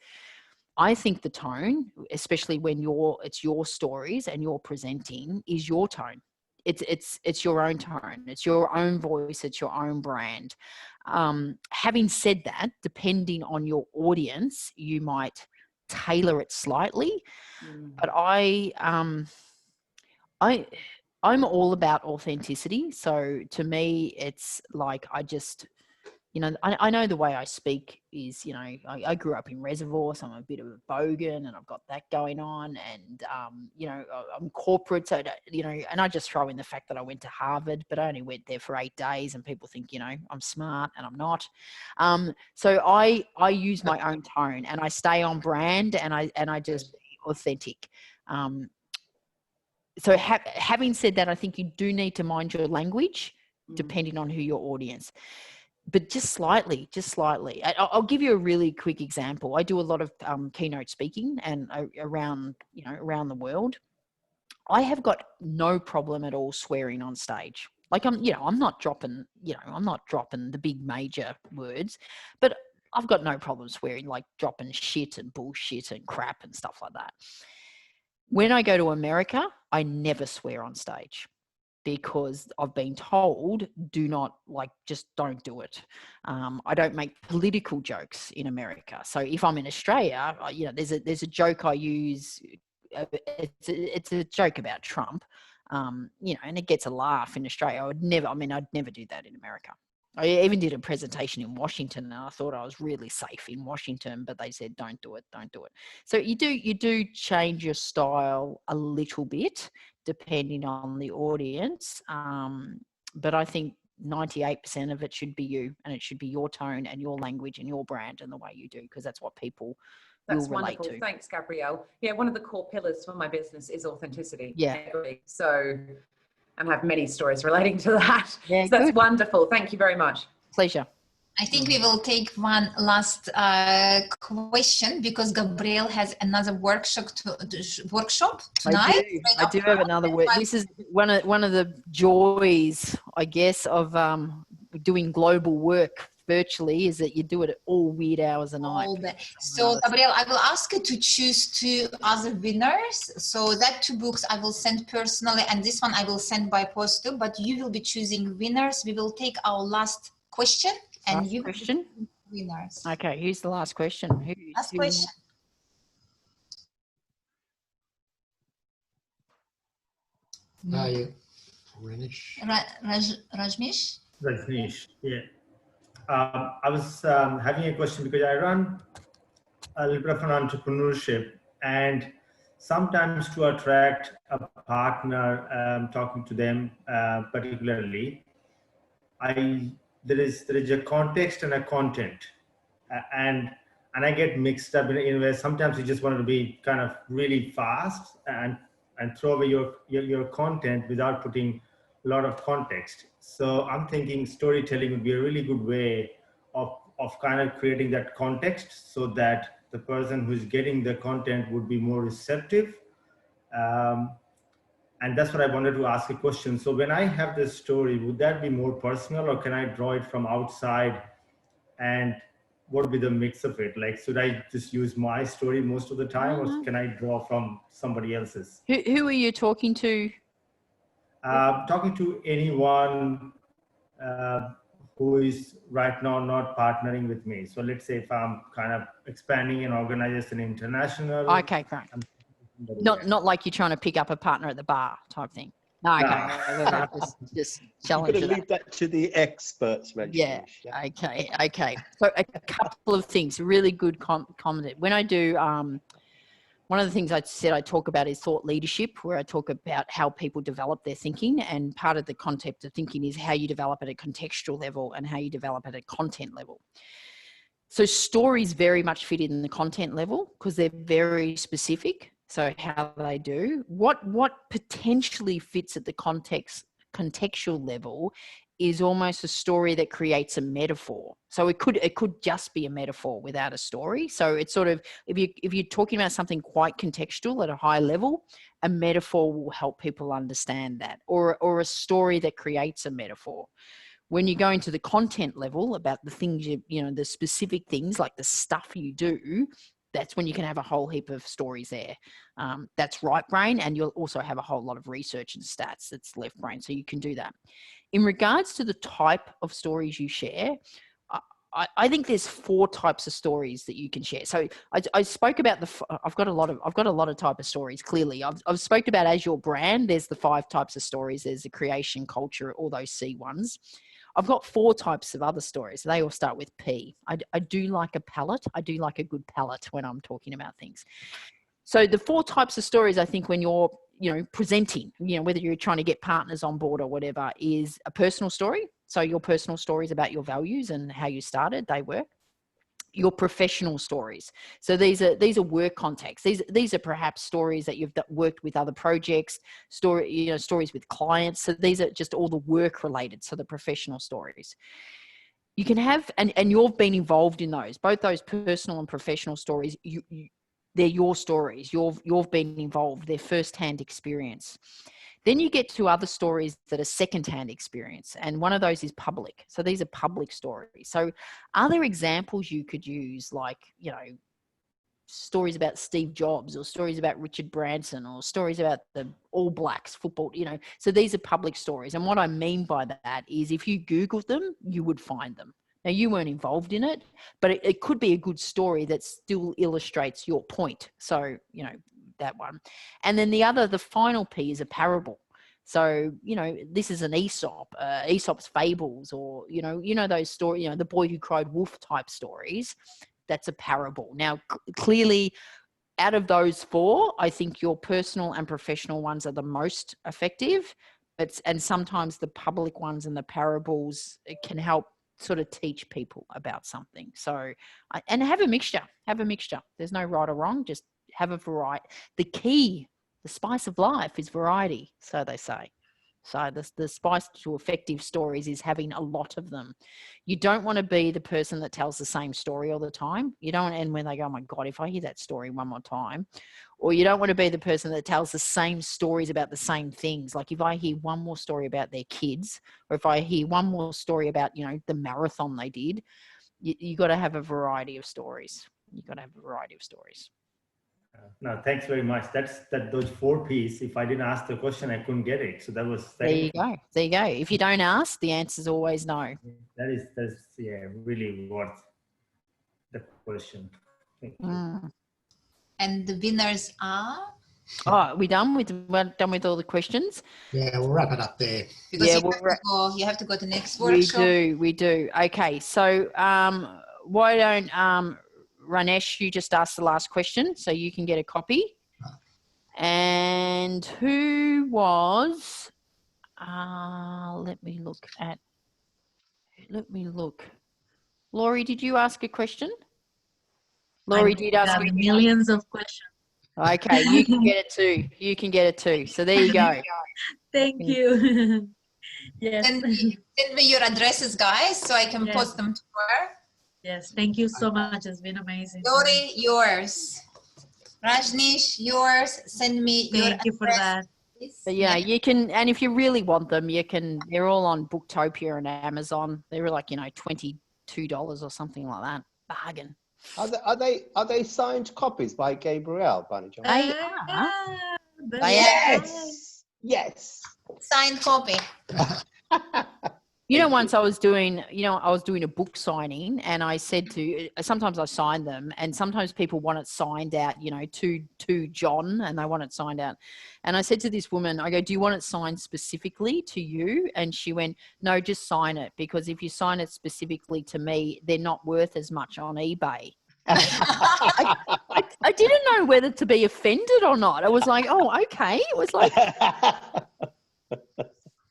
I think the tone, especially when it's your stories and you're presenting, is your tone. It's your own tone. It's your own voice. It's your own brand. Having said that, depending on your audience, you might tailor it slightly. But I'm all about authenticity. So to me, it's like, I just you know, I know the way I speak is, you know, I grew up in Reservoir, so I'm a bit of a bogan and I've got that going on. And, you know, I'm corporate, so, you know, and I just throw in the fact that I went to Harvard, but I only went there for 8 days and people think, you know, I'm smart and I'm not. So I use my own tone and I stay on brand and I just be authentic. So having said that, I think you do need to mind your language depending on who your audience. But just slightly. I'll give you a really quick example. I do a lot of keynote speaking and around the world. I have got no problem at all swearing on stage. Like I'm not dropping the big major words, but I've got no problem swearing, like dropping shit and bullshit and crap and stuff like that. When I go to America, I never swear on stage, because I've been told just don't do it. I don't make political jokes in America. So if I'm in Australia, you know, there's a joke I use. It's a joke about Trump, you know, and it gets a laugh in Australia. I'd never do that in America. I even did a presentation in Washington and I thought I was really safe in Washington, but they said, don't do it. So you do change your style a little bit depending on the audience. But I think 98% of it should be you, and it should be your tone and your language and your brand and the way you do, because that's what people will relate to. Thanks, Gabrielle. Yeah, one of the core pillars for my business is authenticity. Yeah. So, and I have many stories relating to that. Yeah, so that's good. Wonderful. Thank you very much. Pleasure. I think we will take one last question, because Gabrielle has another workshop tonight. I do have another word. This is one of the joys, I guess, of doing global work virtually, is that you do it at all weird hours a night. So Gabrielle, I will ask you to choose 2 other winners. So that 2 books I will send personally, and this one I will send by post too, but you will be choosing winners. We will take our last question. And you question? Winners. Okay, who's the last question? Last question. Rajnish? Rajnish, yeah. I was having a question because I run a little bit of an entrepreneurship, and sometimes to attract a partner, talking to them particularly, there is a context and a content, and I get mixed up in where sometimes you just want to be kind of really fast and throw away your content without putting a lot of context. So I'm thinking storytelling would be a really good way of kind of creating that context so that the person who's getting the content would be more receptive. And that's what I wanted to ask a question. So when I have this story, would that be more personal, or can I draw it from outside? And what would be the mix of it? Like, should I just use my story most of the time, or can I draw from somebody else's? Who are you talking to? Talking to anyone who is right now not partnering with me. So let's say if I'm kind of expanding an organization international. Okay, great. Not like you're trying to pick up a partner at the bar type thing. No, okay. Just challenge you. Leave that to the experts, Rachel. Yeah. Okay. So a couple of things. Really good comment. When I do, one of the things I said I talk about is thought leadership, where I talk about how people develop their thinking, and part of the concept of thinking is how you develop at a contextual level and how you develop at a content level. So stories very much fit in the content level because they're very specific. So how they do what potentially fits at the contextual level is almost a story that creates a metaphor. So it could just be a metaphor without a story. So it's sort of, if you're talking about something quite contextual at a high level, a metaphor will help people understand that, or a story that creates a metaphor. When you go into the content level about the things the specific things like the stuff you do, that's when you can have a whole heap of stories there. That's right brain, and you'll also have a whole lot of research and stats that's left brain, so you can do that. In regards to the type of stories you share, I think there's 4 types of stories that you can share. So I spoke about I've got a lot of type of stories. Clearly, I've spoke about as your brand. There's the 5 types of stories. There's the creation, culture, all those C ones. I've got 4 types of other stories. They all start with P. I do like a palette. I do like a good palette when I'm talking about things. So the 4 types of stories, I think, when you're, presenting, whether you're trying to get partners on board or whatever, is a personal story. So your personal stories about your values and how you started, they work. Your professional stories. So these are work contexts. These are perhaps stories that you've worked with other projects, stories with clients. So these are just all the work related. So the professional stories. You can have, and you've been involved in those, both those personal and professional stories. They're your stories. You've been involved. They're first-hand experience. Then you get to other stories that are second-hand experience, and one of those is public. So these are public stories. So are there examples you could use, like, stories about Steve Jobs, or stories about Richard Branson, or stories about the All Blacks football, So these are public stories. And what I mean by that is, if you Googled them, you would find them. Now, you weren't involved in it, but it could be a good story that still illustrates your point. So, that one. And then the final P is a parable. So, this is an Aesop, Aesop's fables, or, those stories, the boy who cried wolf type stories. That's a parable. Now, clearly, out of those 4, I think your personal and professional ones are the most effective. And sometimes the public ones and the parables can help sort of teach people about something. So, and have a mixture. There's no right or wrong. Just have a variety. The key, the spice of life, is variety, so they say. So the spice to effective stories is having a lot of them. You don't want to be the person that tells the same story all the time. You don't, and when they go, oh my God, if I hear that story one more time. Or you don't want to be the person that tells the same stories about the same things. Like if I hear one more story about their kids, or if I hear one more story about, the marathon they did, you got to have a variety of stories. No, thanks very much. Those 4 P's. If I didn't ask the question, I couldn't get it. So that was. There you go. If you don't ask, the answer is always no. That's really worth the question. Thank you. And the winners are? Oh, we're done with all the questions? Yeah, we'll wrap it up there. Because you have to go to the next workshop. We do. Okay, so why don't Ranesh, you just ask the last question so you can get a copy. And who was, let me look. Laurie, did you ask a question? Laurie did ask millions of questions. Okay, you can get it too. So there you go. Thank you. Yes. Send me your addresses, guys, so I can post them to her. Yes, thank you so much. It's been amazing. Laurie, yours. Rajneesh, yours. Send me your address. Thank you for that. But yeah, you can, and if you really want them, they're all on Booktopia and Amazon. They're like, $22 or something like that. Bargain. Are they signed copies by Gabrielle, by any chance? They are. Yes. Signed copy. Once I was doing a book signing, and I said sometimes I sign them, and sometimes people want it signed out, to John, and they want it signed out. And I said to this woman, I go, do you want it signed specifically to you? And she went, no, just sign it, because if you sign it specifically to me, they're not worth as much on eBay. I didn't know whether to be offended or not. I was like, oh, okay. It was like...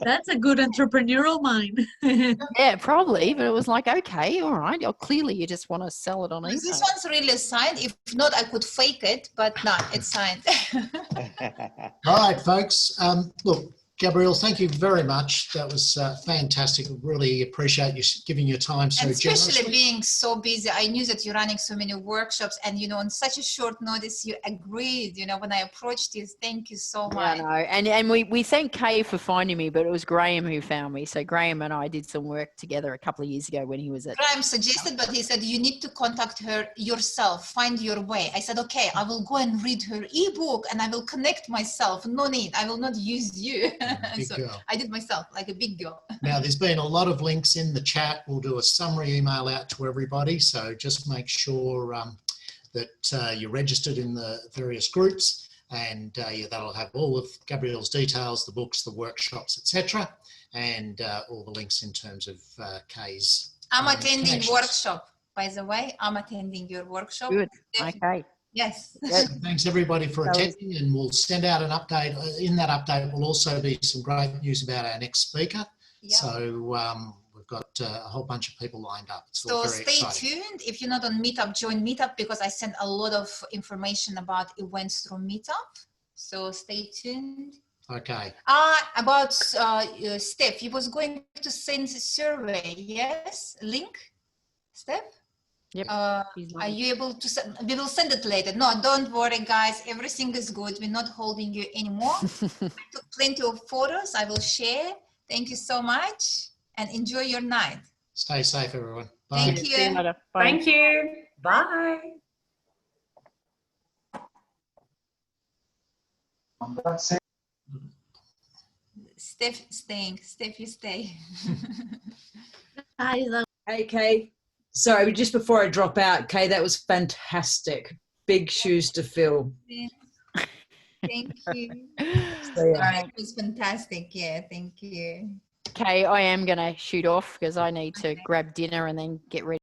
That's a good entrepreneurial mind. Yeah, probably. But it was like, okay, all right. Clearly, you just want to sell it on eBay. This one's really signed. If not, I could fake it, but no, it's signed. All right, folks. Look, Gabrielle, thank you very much. That was fantastic. Really appreciate you giving your time so especially generously. Being so busy. I knew that you're running so many workshops, and on such a short notice, you agreed. When I approached you, thank you so much. Yeah, and we thank Kay for finding me, but it was Graham who found me. So Graham and I did some work together a couple of years ago when he was at. Graham suggested, but he said you need to contact her yourself. Find your way. I said, okay, I will go and read her ebook, and I will connect myself. No need. I will not use you. So I did myself like a big girl. Now, there's been a lot of links in the chat. We'll do a summary email out to everybody. So just make sure that you're registered in the various groups. And yeah, that'll have all of Gabrielle's details, the books, the workshops, etc., and all the links in terms of Kay's. I'm attending connections. workshop, by the way. I'm attending your workshop. Good. Definitely. Okay. Yes. So thanks everybody for attending, and we'll send out an update. In that update will also be some great news about our next speaker. Yep. So we've got a whole bunch of people lined up. It's all So very stay exciting. tuned. If you're not on Meetup, join Meetup, because I send a lot of information about events through Meetup. So stay tuned. Okay. About Steph, he was going to send a survey. Yes, link, Steph. Yep. Are you able to send? We will send it later. No, don't worry, guys. Everything is good. We're not holding you anymore. I took plenty of photos. I will share. Thank you so much, and enjoy your night. Stay safe, everyone. Bye. Thank See you you. later. Bye. Thank you. Bye. Steph, staying. Steph, you stay. Hey, Kay. Sorry, just before I drop out, Kay, that was fantastic. Big shoes to fill. Thank you. So, yeah. It was fantastic. Yeah, thank you. Okay, I am going to shoot off because I need to grab dinner and then get ready.